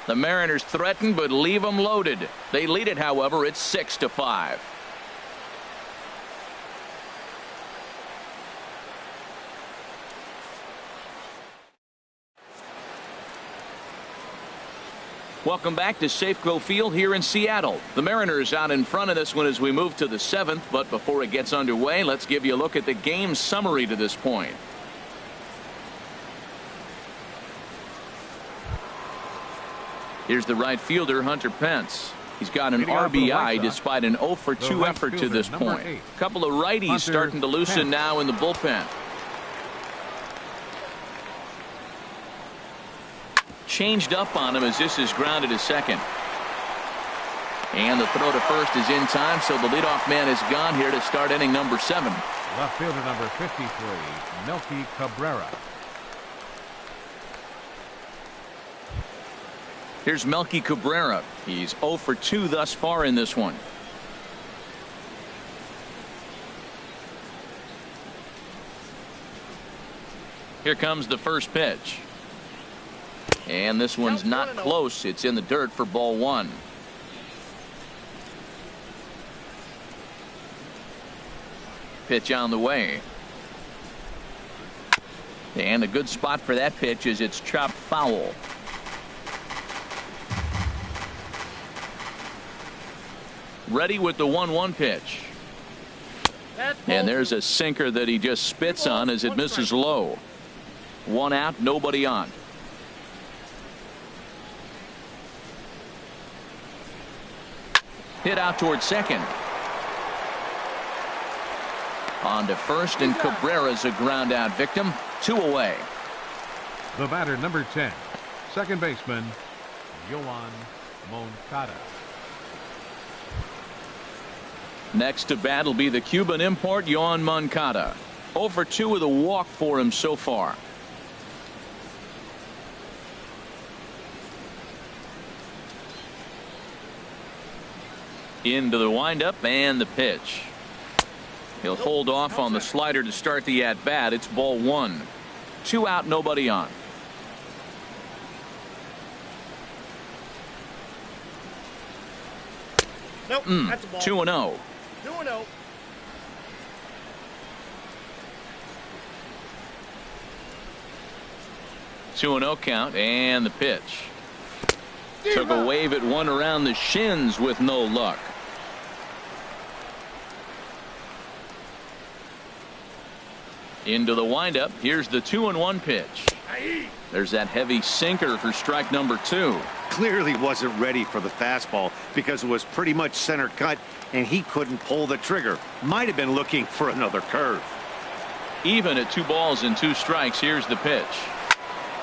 Speaker 1: The Mariners threaten, but leave them loaded. They lead it, however. It's 6-5. Welcome back to Safeco Field here in Seattle. The Mariners out in front of this one as we move to the 7th. But before it gets underway, let's give you a look at the game summary to this point. Here's the right fielder, Hunter Pence. He's got an RBI despite an 0 for 2 effort to this point. A couple of righties starting to loosen now in the bullpen. Changed up on him as this is grounded to second. And the throw to first is in time, so the leadoff man is gone here to start inning number 7.
Speaker 3: Left fielder number 53, Melky Cabrera.
Speaker 1: Here's Melky Cabrera. He's 0 for 2 thus far in this one. Here comes the first pitch. And this one's not close. It's in the dirt for ball 1. Pitch on the way. And a good spot for that pitch is it's chopped foul. Ready with the 1-1 pitch. And there's a sinker that he just spits on as it misses low. 1 out, nobody on. Hit out towards second. On to first, and Cabrera's a ground out victim. 2 away.
Speaker 3: The batter, number 10, second baseman, Yoan Moncada.
Speaker 1: Next to bat will be the Cuban import, Yoan Moncada. 0 for 2 with a walk for him so far. Into the windup and the pitch. He'll hold off on the slider to start the at bat. It's ball 1. 2 out, nobody on.
Speaker 6: Nope, that's a ball.
Speaker 1: 2-0.
Speaker 6: 2-0.
Speaker 1: 2-0 count, and the pitch. Took a wave at one around the shins with no luck. Into the windup. Here's the 2-1 pitch. There's that heavy sinker for strike number 2.
Speaker 4: Clearly wasn't ready for the fastball because it was pretty much center cut and he couldn't pull the trigger. Might have been looking for another curve.
Speaker 1: Even at 2 balls and 2 strikes. Here's the pitch.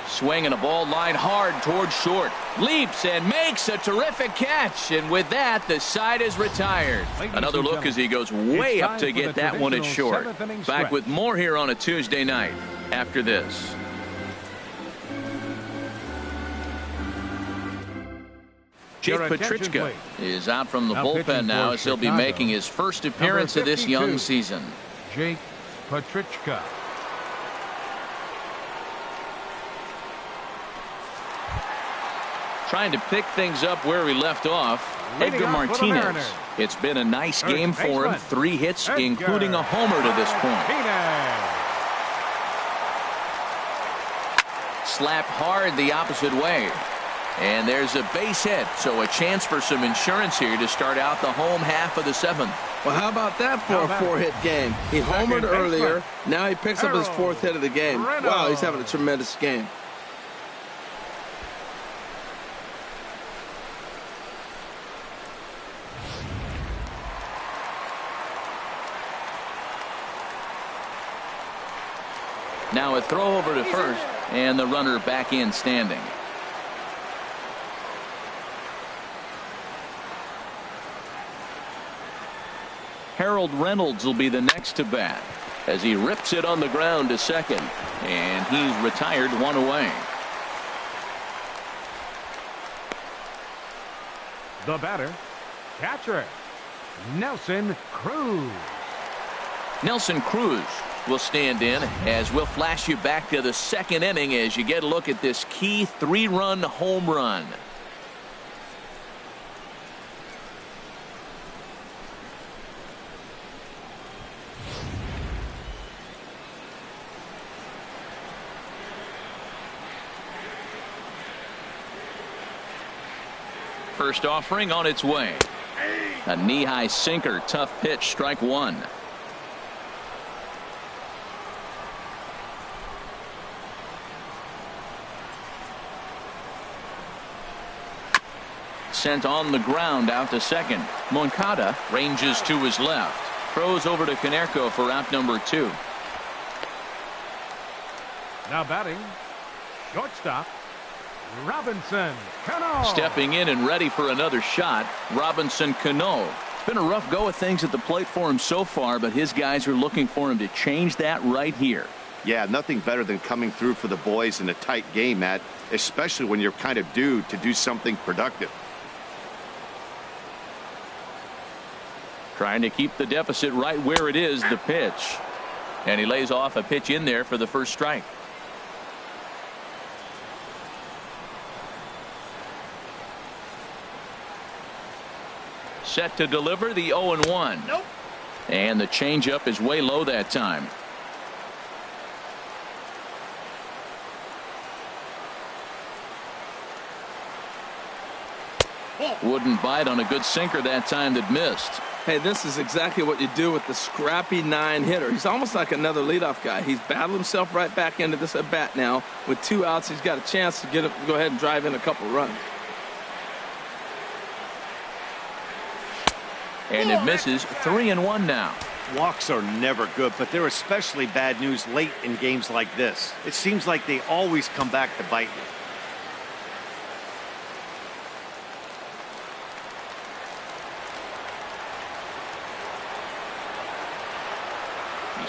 Speaker 1: Swinging a ball line hard towards short. Leaps and makes a terrific catch. And with that, the side is retired. Another look as he goes way up to get that one at short. Back with more here on a Tuesday night after this. Jake Petrichka is out from the bullpen now as he'll be making his first appearance of this young season.
Speaker 3: Jake Petrichka.
Speaker 1: Trying to pick things up where we left off, Edgar Martinez. It's been a nice game for him. 3 hits, including a homer to this point. Slapped hard the opposite way. And there's a base hit, so a chance for some insurance here to start out the home half of the 7th.
Speaker 2: Well, how about that for a 4-hit game? He homered earlier. Now he picks up his 4th hit of the game. Wow, he's having a tremendous game.
Speaker 1: Now a throw over to first, and the runner back in standing. Harold Reynolds will be the next to bat as he rips it on the ground to second, and he's retired 1 away.
Speaker 3: The batter, catcher, Nelson Cruz.
Speaker 1: Nelson Cruz will stand in as we'll flash you back to the 2nd inning as you get a look at this key 3-run home run. First offering on its way. A knee-high sinker, tough pitch, strike 1. Sent on the ground out to second. Moncada ranges to his left. Throws over to Konerko for out number 2.
Speaker 3: Now batting, shortstop, Robinson Cano.
Speaker 1: Stepping in and ready for another shot, Robinson Cano. It's been a rough go of things at the plate for him so far, but his guys are looking for him to change that right here.
Speaker 4: Yeah, nothing better than coming through for the boys in a tight game, Matt, especially when you're kind of due to do something productive.
Speaker 1: Trying to keep the deficit right where it is, the pitch. And he lays off a pitch in there for the first strike. Set to deliver the 0-1.
Speaker 6: Nope.
Speaker 1: And the changeup is way low that time. Wouldn't bite on a good sinker that time that missed.
Speaker 2: Hey, this is exactly what you do with the scrappy 9-hitter. He's almost like another leadoff guy. He's battled himself right back into this at bat now. With 2 outs, he's got a chance to go ahead and drive in a couple runs.
Speaker 1: And it misses. 3-1 now.
Speaker 4: Walks are never good, but they're especially bad news late in games like this. It seems like they always come back to bite you.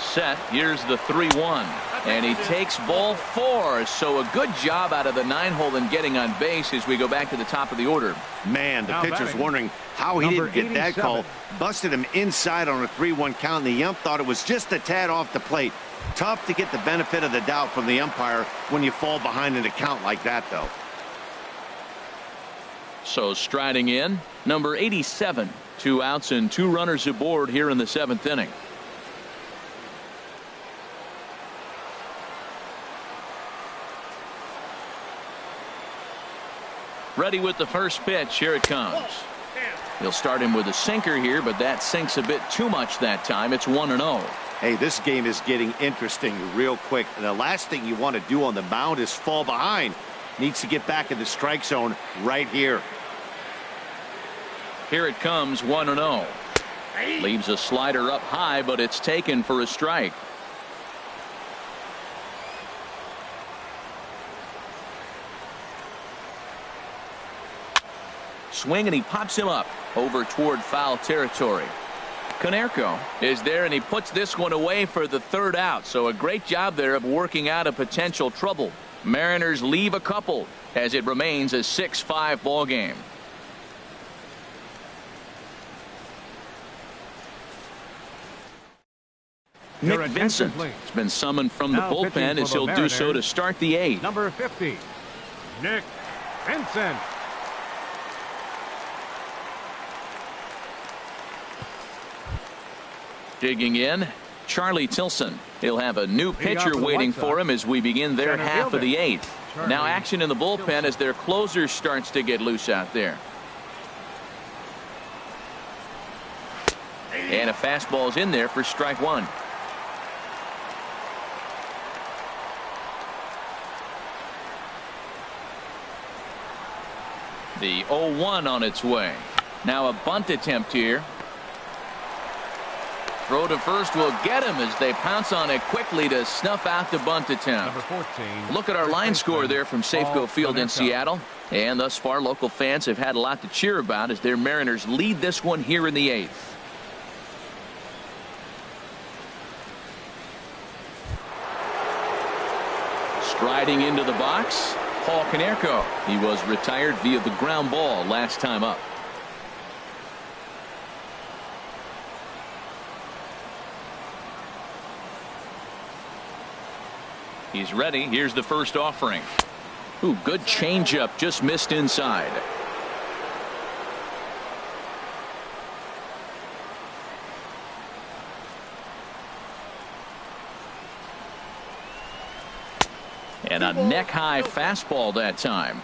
Speaker 1: Set. Here's the 3-1, and he takes ball 4. So a good job out of the 9-hole in getting on base as we go back to the top of the order.
Speaker 4: Man, the
Speaker 3: Now
Speaker 4: pitcher's
Speaker 3: batting,
Speaker 4: wondering how he didn't get that
Speaker 3: 87.
Speaker 4: call. Busted him inside on a 3-1 count, and the ump thought it was just a tad off the plate. Tough to get the benefit of the doubt from the umpire when you fall behind in a count like that, though.
Speaker 1: So striding in, number 87. 2 outs and 2 runners aboard here in the 7th inning. Ready with the first pitch. Here it comes. He'll start him with a sinker here, but that sinks a bit too much that time. It's 1-0.
Speaker 4: Hey, this game is getting interesting real quick. And the last thing you want to do on the mound is fall behind. Needs to get back in the strike zone right here.
Speaker 1: Here it comes, 1-0. Leaves a slider up high, but it's taken for a strike. Swing, and he pops him up over toward foul territory. Konerko is there, and he puts this one away for the third out. So a great job there of working out a potential trouble. Mariners leave a couple as it remains a 6-5 ball game. Nick Vincent has been summoned from the bullpen as he'll do so to start the 8th.
Speaker 3: Number 50, Nick Vincent.
Speaker 1: Digging in, Charlie Tilson. He'll have a new pitcher waiting for him as we begin their half of the 8th. Now action in the bullpen as their closer starts to get loose out there. And a fastball's in there for strike 1. The 0-1 on its way. Now a bunt attempt here. Throw to first will get him as they pounce on it quickly to snuff out the bunt attempt.
Speaker 3: Number 14.
Speaker 1: Look at our line score there from Safeco Field in Seattle. And thus far, local fans have had a lot to cheer about as their Mariners lead this one here in the 8th. Striding into the box, Paul Konerko. He was retired via the ground ball last time up. He's ready. Here's the first offering. Ooh, good changeup, just missed inside. And a neck-high fastball that time.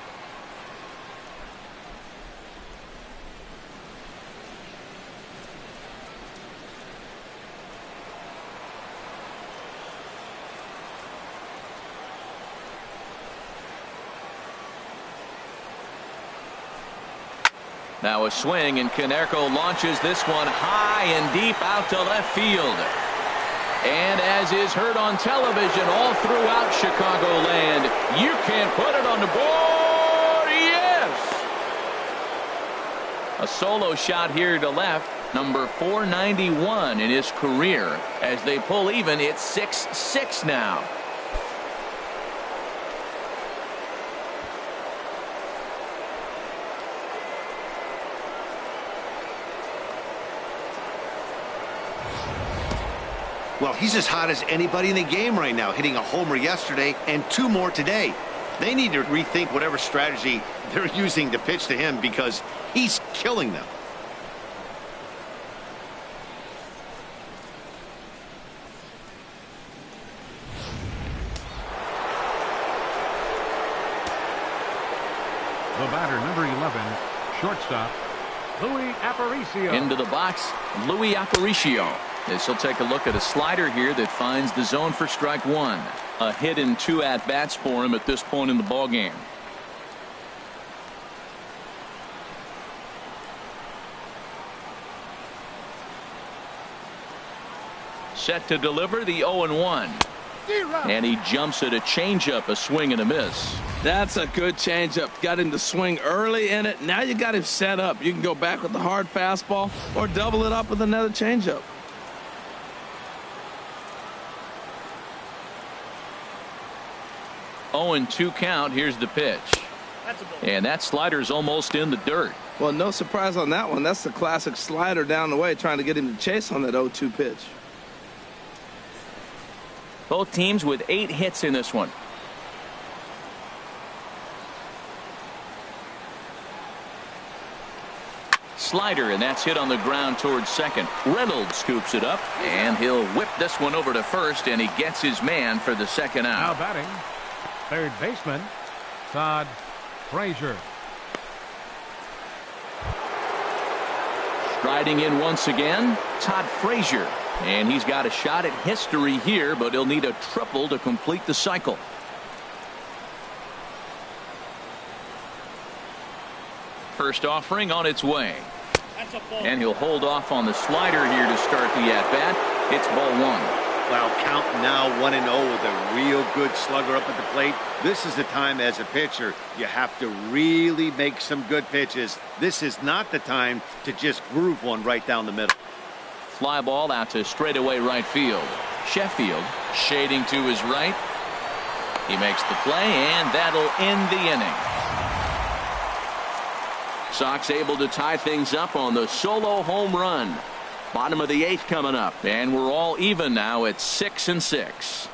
Speaker 1: Now a swing, and Konerko launches this one high and deep out to left field. And as is heard on television all throughout Chicagoland, you can't put it on the board. Yes! A solo shot here to left, number 491 in his career. As they pull even, it's 6-6 now.
Speaker 4: Well, he's as hot as anybody in the game right now, hitting a homer yesterday and 2 more today. They need to rethink whatever strategy they're using to pitch to him because he's killing them.
Speaker 3: The batter, number 11, shortstop, Louis Aparicio.
Speaker 1: Into the box, Louis Aparicio. As he'll take a look at a slider here that finds the zone for strike 1. A hit and 2 at-bats for him at this point in the ballgame. Set to deliver the 0-1. And he jumps at a changeup, a swing and a miss.
Speaker 2: That's a good changeup. Got him to swing early in it. Now you got him set up. You can go back with the hard fastball or double it up with another changeup.
Speaker 1: 0-2 count. Here's the pitch. And that slider's almost in the dirt.
Speaker 2: Well, no surprise on that one. That's the classic slider down the way, trying to get him to chase on that 0-2 pitch.
Speaker 1: Both teams with 8 hits in this one. Slider, and that's hit on the ground towards second. Reynolds scoops it up, and he'll whip this one over to first, and he gets his man for the second out.
Speaker 3: Now batting, third baseman, Todd Frazier.
Speaker 1: Striding in once again, Todd Frazier. And he's got a shot at history here, but he'll need a triple to complete the cycle. First offering on its way.
Speaker 6: That's a ball.
Speaker 1: And he'll hold off on the slider here to start the at-bat. It's ball one.
Speaker 4: Well, count now 1-0 with a real good slugger up at the plate. This is the time as a pitcher you have to really make some good pitches. This is not the time to just groove one right down the middle.
Speaker 1: Fly ball out to straightaway right field. Sheffield shading to his right. He makes the play, and that'll end the inning. Sox able to tie things up on the solo home run. Bottom of the 8th coming up, and we're all even now at 6-6.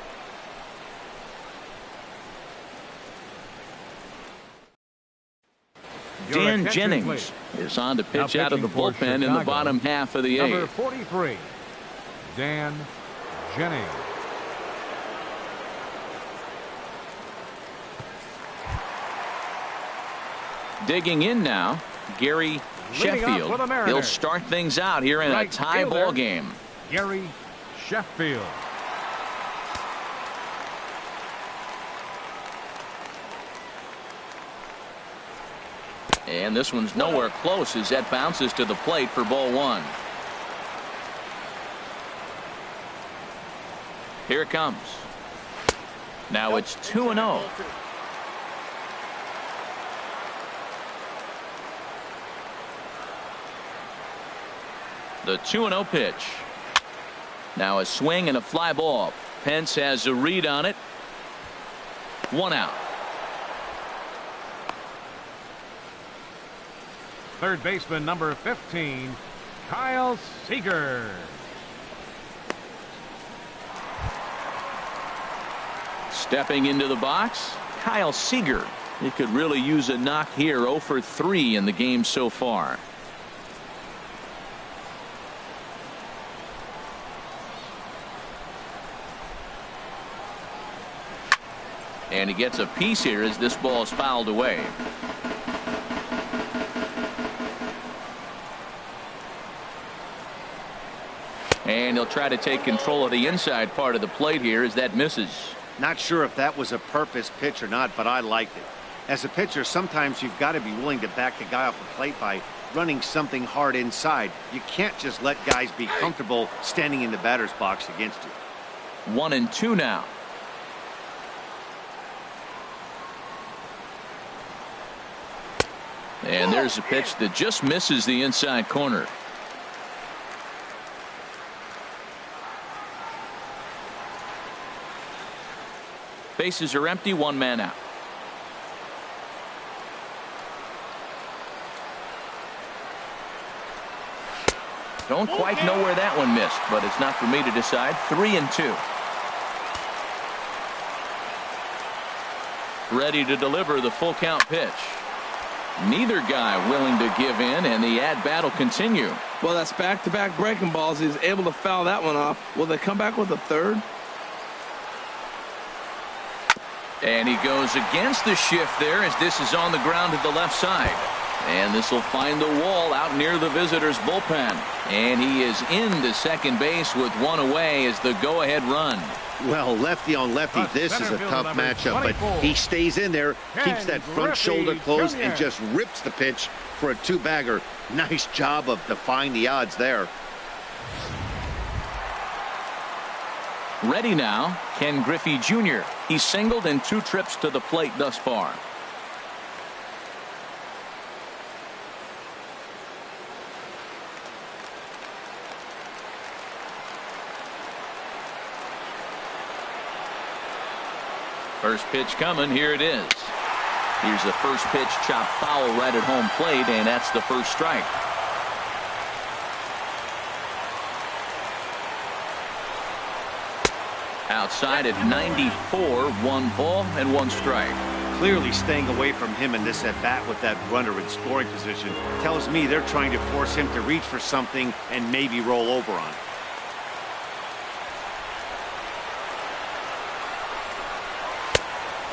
Speaker 1: Dan Jennings is on to pitch out of the bullpen in the bottom half of the 8th.
Speaker 3: Number 43, Dan Jennings.
Speaker 1: Digging in now, Gary Sheffield. He'll start things out here in a tie ball game.
Speaker 3: Gary Sheffield.
Speaker 1: And this one's nowhere close as that bounces to the plate for ball one. Here it comes. Now it's 2-0. The 2-0 pitch. Now a swing and a fly ball. Pence has a read on it. 1 out.
Speaker 3: Third baseman number 15, Kyle Seager.
Speaker 1: Stepping into the box, Kyle Seager. He could really use a knock here. 0 for 3 in the game so far. And he gets a piece here as this ball is fouled away. And he'll try to take control of the inside part of the plate here as that misses.
Speaker 4: Not sure if that was a purpose pitch or not, but I liked it. As a pitcher, sometimes you've got to be willing to back the guy off the plate by running something hard inside. You can't just let guys be comfortable standing in the batter's box against you.
Speaker 1: 1-2 now. And there's a pitch that just misses the inside corner. Bases are empty, 1 man out. Don't quite know where that one missed, but it's not for me to decide. 3-2. Ready to deliver the full count pitch. Neither guy willing to give in, and the at-bat will continue.
Speaker 2: Well, that's back-to-back breaking balls. He's able to foul that one off. Will they come back with a third?
Speaker 1: And he goes against the shift there as this is on the ground to the left side. And this will find the wall out near the visitors' bullpen. And he is into second base with 1 away as the go-ahead run.
Speaker 4: Well, lefty on lefty, this is a tough matchup, but he stays in there, keeps that front shoulder closed, and just rips the pitch for a 2-bagger. Nice job of defying the odds there.
Speaker 1: Ready now, Ken Griffey Jr. He's singled in 2 trips to the plate thus far. First pitch coming. Here it is. Here's the first pitch, chopped foul right at home plate, and that's the first strike. Outside at 94, 1 ball and 1 strike.
Speaker 4: Clearly staying away from him in this at bat with that runner in scoring position tells me they're trying to force him to reach for something and maybe roll over on it.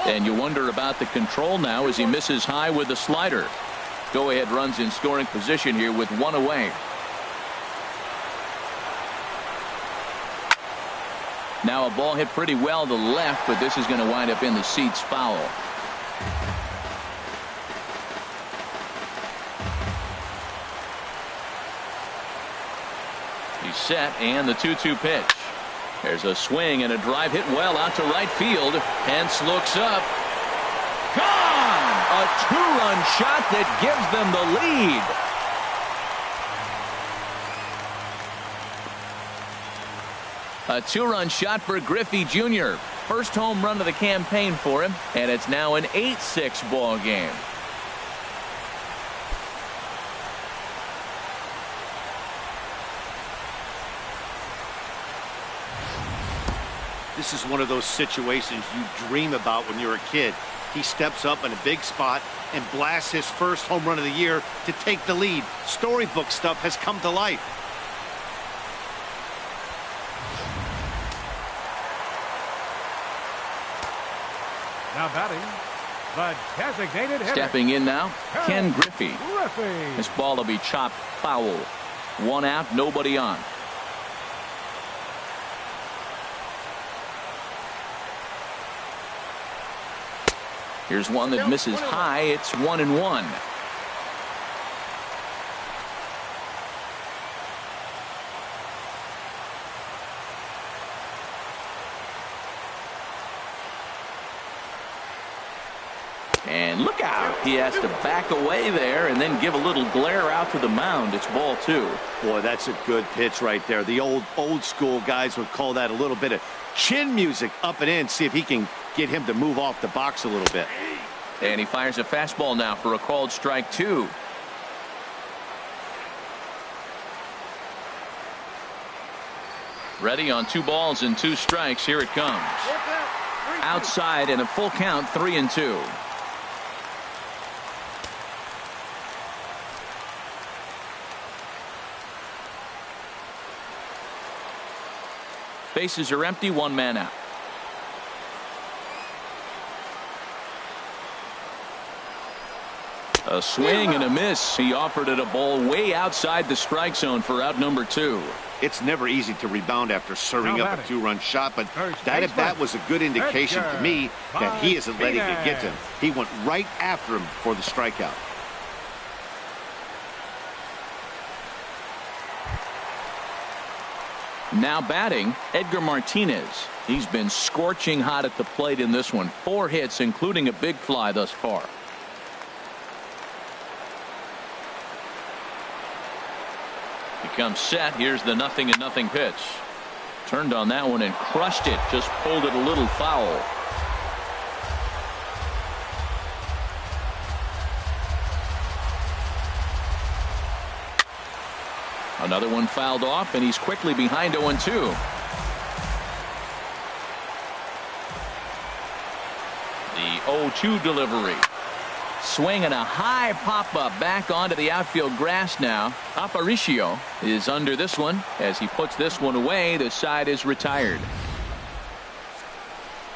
Speaker 1: And you wonder about the control now as he misses high with the slider. Go ahead runs in scoring position here with 1 away. Now a ball hit pretty well to the left, but this is going to wind up in the seats foul. He's set, and the 2-2 pitch. There's a swing and a drive hit well out to right field. Pence looks up. Gone! A 2-run shot that gives them the lead. A 2-run shot for Griffey Jr. First home run of the campaign for him, and it's now an 8-6 ball game.
Speaker 4: This is one of those situations you dream about when you're a kid. He steps up in a big spot and blasts his first home run of the year to take the lead. Storybook stuff has come to life.
Speaker 3: Now batting, the designated hitter.
Speaker 1: Stepping in now, Ken Griffey.
Speaker 3: Griffey.
Speaker 1: This ball will be chopped foul. 1 out, nobody on. Here's one that misses high. It's 1-1. And look out. He has to back away there and then give a little glare out to the mound. It's ball 2.
Speaker 4: Boy, that's a good pitch right there. The old school guys would call that a little bit of chin music up and in. See if he can get him to move off the box a little bit.
Speaker 1: And he fires a fastball now for a called strike 2. Ready on 2 balls and 2 strikes. Here it comes. Outside and a full count, 3-2. Bases are empty, 1 man out. A swing and a miss. He offered it a ball way outside the strike zone for out number 2.
Speaker 4: It's never easy to rebound after serving up a 2-run shot, but that at bat was a good indication to me that he isn't letting it get to him. He went right after him for the strikeout.
Speaker 1: Now batting, Edgar Martinez. He's been scorching hot at the plate in this one. 4 hits, including a big fly thus far. He comes set. Here's the 0-0 pitch. Turned on that one and crushed it. Just pulled it a little foul. Another one fouled off, and he's quickly behind 0-2. The 0-2 delivery. Swing and a high pop-up back onto the outfield grass now. Aparicio is under this one. As he puts this one away, the side is retired.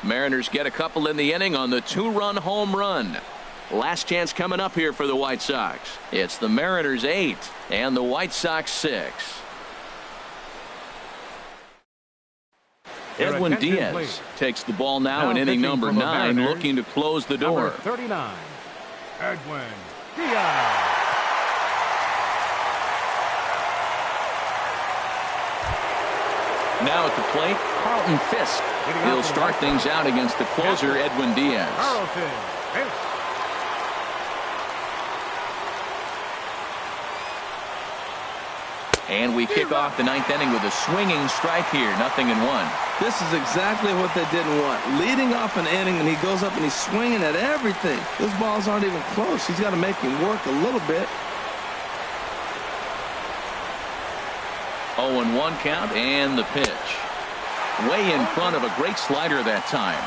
Speaker 1: Mariners get a couple in the inning on the 2-run home run. Last chance coming up here for the White Sox. It's the Mariners 8 and the White Sox 6. Edwin Diaz takes the ball now in inning number 9, looking to close the door.
Speaker 3: Number 39, Edwin Diaz.
Speaker 1: Now at the plate, Carlton Fisk. He'll start things out against the closer, Edwin Diaz.
Speaker 3: Carlton Fisk.
Speaker 1: And we kick off the 9th inning with a swinging strike here. 0-1.
Speaker 2: This is exactly what they didn't want. Leading off an inning, and he goes up and he's swinging at everything. Those balls aren't even close. He's got to make him work a little bit.
Speaker 1: 0-1 count and the pitch. Way in front of a great slider that time.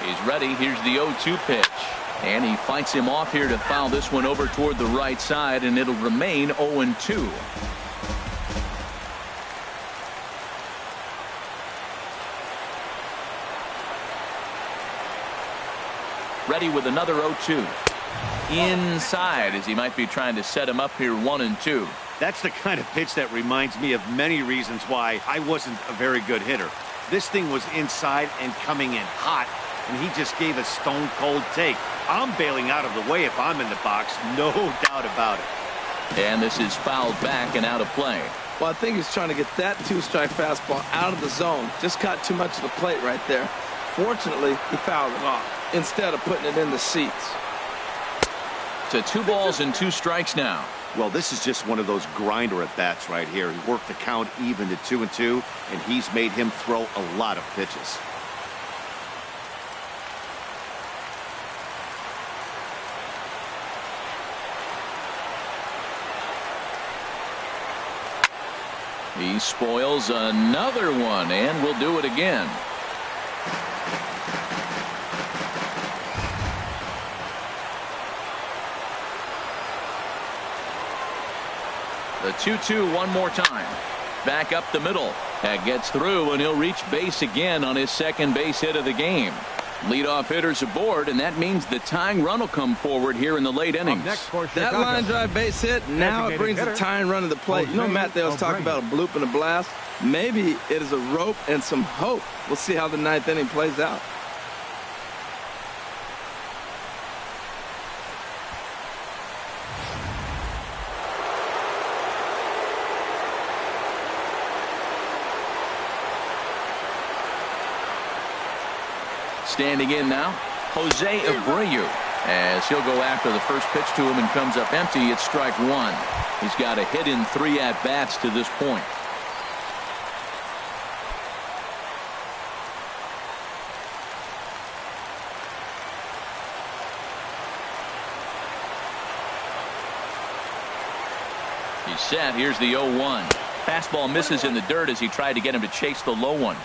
Speaker 1: He's ready. Here's the 0-2 pitch. And he fights him off here to foul this one over toward the right side, and it'll remain 0-2. ready with another 0-2. Inside, as he might be trying to set him up here 1-2.
Speaker 4: That's the kind of pitch that reminds me of many reasons why I wasn't a very good hitter. This thing was inside and coming in hot, and he just gave a stone-cold take. I'm bailing out of the way if I'm in the box, no doubt about it.
Speaker 1: And this is fouled back and out of play.
Speaker 2: Well, I think he's trying to get that two-strike fastball out of the zone. Just caught too much of the plate right there. Fortunately, he fouled it off instead of putting it in the seats.
Speaker 1: To 2 balls and 2 strikes now.
Speaker 4: Well, this is just one of those grinder at-bats right here. He worked the count even to 2-2, and he's made him throw a lot of pitches.
Speaker 1: He spoils another one, and will do it again. The 2-2 one more time. Back up the middle. That gets through, and he'll reach base again on his second base hit of the game. Leadoff hitters aboard, and that means the tying run will come forward here in the late innings.
Speaker 2: That line drive base hit, now it brings the tying run to the plate. You know, Matt, they always talk about a bloop and a blast. Maybe it is a rope and some hope. We'll see how the 9th inning plays out.
Speaker 1: Standing in now, Jose Abreu, as he'll go after the first pitch to him and comes up empty. It's strike 1. He's got a hit in 3 at-bats to this point. He's set. Here's the 0-1. Fastball misses in the dirt as he tried to get him to chase the low one.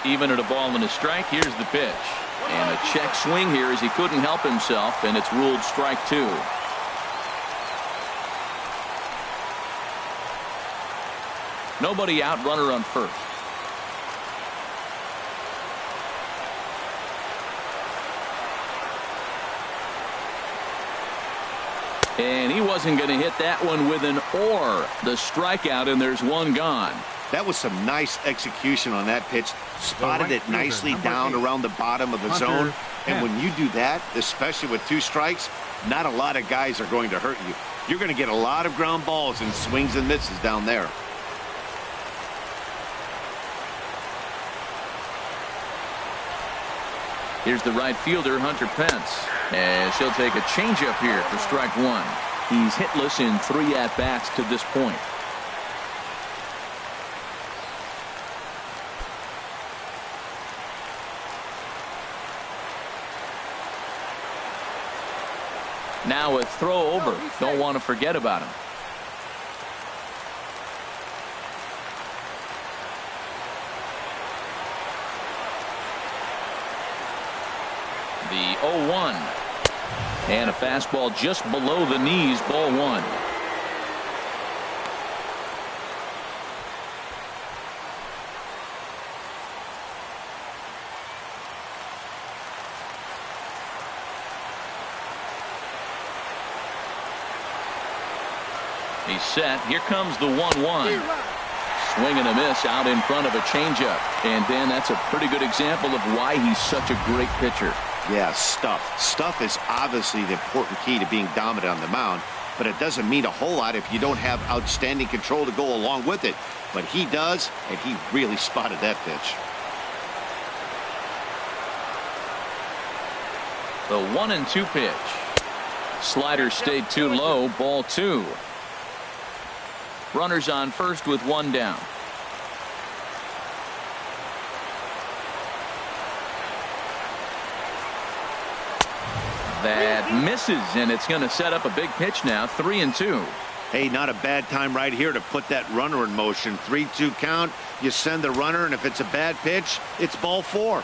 Speaker 1: Even at a ball and a strike. Here's the pitch, and a check swing here as he couldn't help himself, and it's ruled strike 2. Nobody out, runner on first. And he wasn't going to hit that one with an or. The strikeout, and there's one gone.
Speaker 4: That was some nice execution on that pitch. Spotted it nicely down around the bottom of the zone. And when you do that, especially with 2 strikes, not a lot of guys are going to hurt you. You're going to get a lot of ground balls and swings and misses down there.
Speaker 1: Here's the right fielder, Hunter Pence, as he'll take a changeup here for strike 1. He's hitless in 3 at-bats to this point. Now a throw over. Don't want to forget about him. The 0-1. And a fastball just below the knees, ball 1. He's set. Here comes the 1-1. Swing and a miss out in front of a changeup. And Dan, that's a pretty good example of why he's such a great pitcher.
Speaker 4: Yeah, stuff. Stuff is obviously the important key to being dominant on the mound, but it doesn't mean a whole lot if you don't have outstanding control to go along with it. But he does, and he really spotted that pitch.
Speaker 1: The 1-2 pitch. Slider stayed too low, ball 2. Runners on first with 1 down. That misses, and it's going to set up a big pitch now. 3-2.
Speaker 4: Hey, not a bad time right here to put that runner in motion. 3-2 count. You send the runner, and if it's a bad pitch, it's ball 4.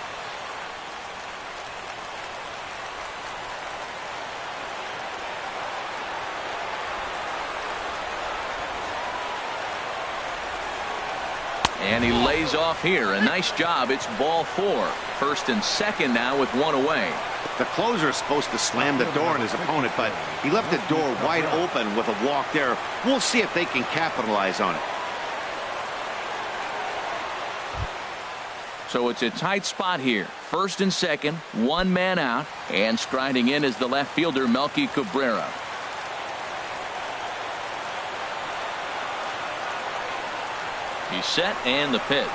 Speaker 1: And he lays off here. A nice job. It's ball 4. First and second now with one away.
Speaker 4: The closer is supposed to slam the door on his opponent, but he left the door wide open with a walk there. We'll see if they can capitalize on it.
Speaker 1: So it's a tight spot here. First and second, one man out, and striding in is the left fielder, Melky Cabrera. He's set, and the pitch.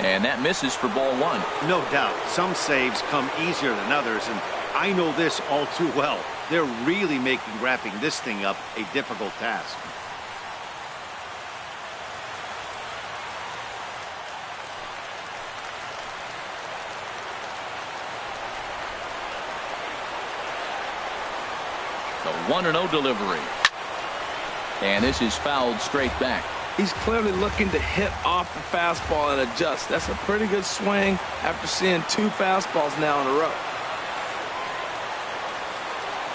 Speaker 1: And that misses for ball 1.
Speaker 4: No doubt. Some saves come easier than others, and I know this all too well. They're really making wrapping this thing up a difficult task.
Speaker 1: The 1-0 delivery. And this is fouled straight back.
Speaker 2: He's clearly looking to hit off the fastball and adjust. That's a pretty good swing after seeing 2 fastballs now in a row.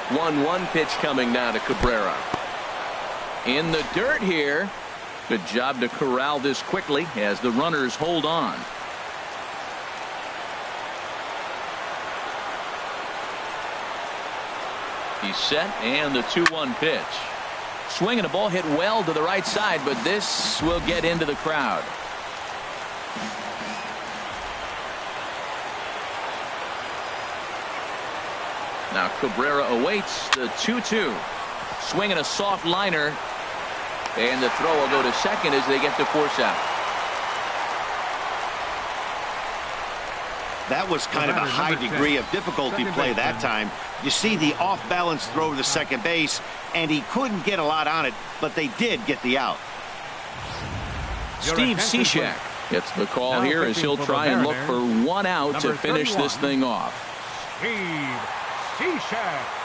Speaker 1: 1-1 pitch coming now to Cabrera. In the dirt here. Good job to corral this quickly as the runners hold on. He's set, and the 2-1 pitch. Swinging a ball hit well to the right side, but this will get into the crowd. Now Cabrera awaits the 2-2. Swinging a soft liner, and the throw will go to second as they get the force out.
Speaker 4: That was kind of a high degree of difficulty play that time. You see the off-balance throw to second base, and he couldn't get a lot on it, but they did get the out.
Speaker 1: Steve Cishek gets the call here as he'll try and look for one out to finish this thing off.
Speaker 3: Steve Cishek.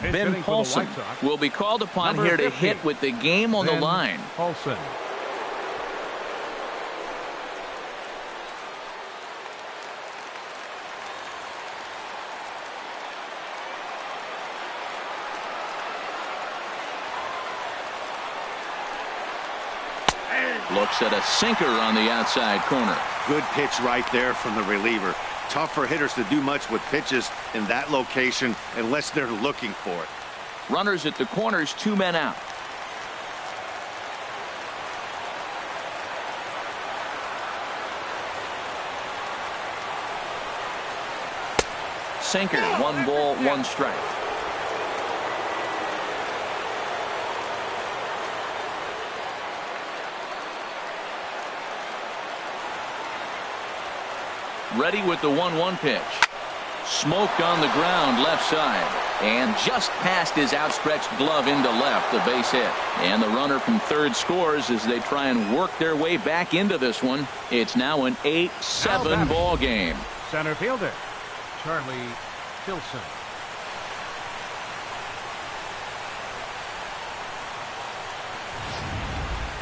Speaker 1: Ben Paulson will be called upon here to hit with the game on the line.
Speaker 3: Paulson.
Speaker 1: Looks at a sinker on the outside corner.
Speaker 4: Good pitch right there from the reliever. Tough for hitters to do much with pitches in that location unless they're looking for it.
Speaker 1: Runners at the corners, 2 men out. Sinker, 1 ball, 1 strike. Ready with the 1-1 pitch. Smoked on the ground left side. And just past his outstretched glove into left, the base hit. And the runner from third scores as they try and work their way back into this one. It's now an 8-7 ball game.
Speaker 3: Center fielder, Charlie Tilson.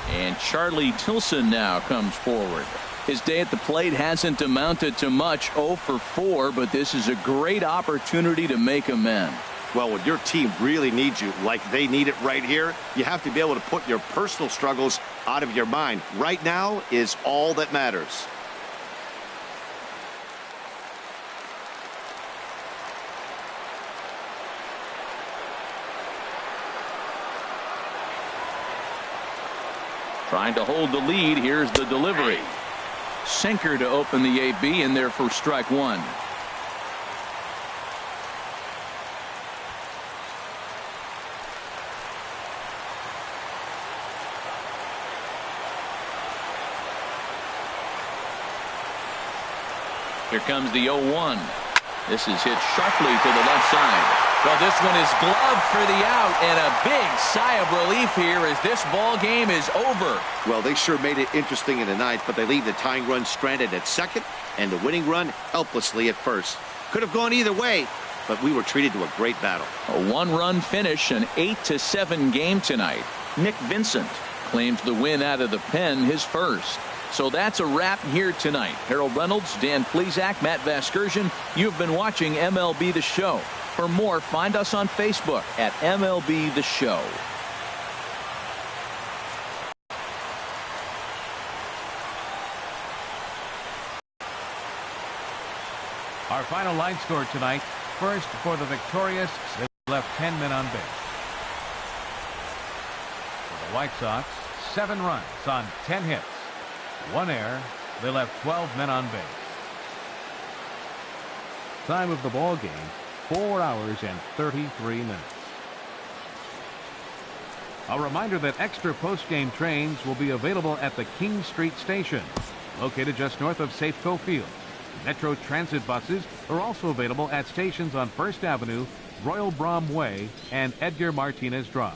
Speaker 1: And Charlie Tilson now comes forward. His day at the plate hasn't amounted to much, 0 for 4, but this is a great opportunity to make amends.
Speaker 4: Well, when your team really needs you like they need it right here, you have to be able to put your personal struggles out of your mind. Right now is all that matters.
Speaker 1: Trying to hold the lead. Here's the delivery. Sinker to open the AB in there for strike 1. Here comes the 0-1. This is hit sharply to the left side. Well, this one is gloved for the out, and a big sigh of relief here as this ball game is over.
Speaker 4: Well, they sure made it interesting in the ninth, but they leave the tying run stranded at second and the winning run helplessly at first. Could have gone either way, but we were treated to a great battle.
Speaker 1: A 1-run finish, an 8-7 game tonight. Nick Vincent claims the win out of the pen, his first. So that's a wrap here tonight. Harold Reynolds, Dan Plesac, Matt Vasgersian. You've been watching MLB The Show. For more, find us on Facebook at MLB The Show.
Speaker 3: Our final line score tonight. First, for the victorious, they left 10 men on base. For the White Sox, 7 runs on 10 hits. 1 error. They left 12 men on base. Time of the ball game, 4 hours and 33 minutes. A reminder that extra post-game trains will be available at the King Street Station, located just north of Safeco Field. Metro Transit buses are also available at stations on First Avenue, Royal Brom Way, and Edgar Martinez Drive.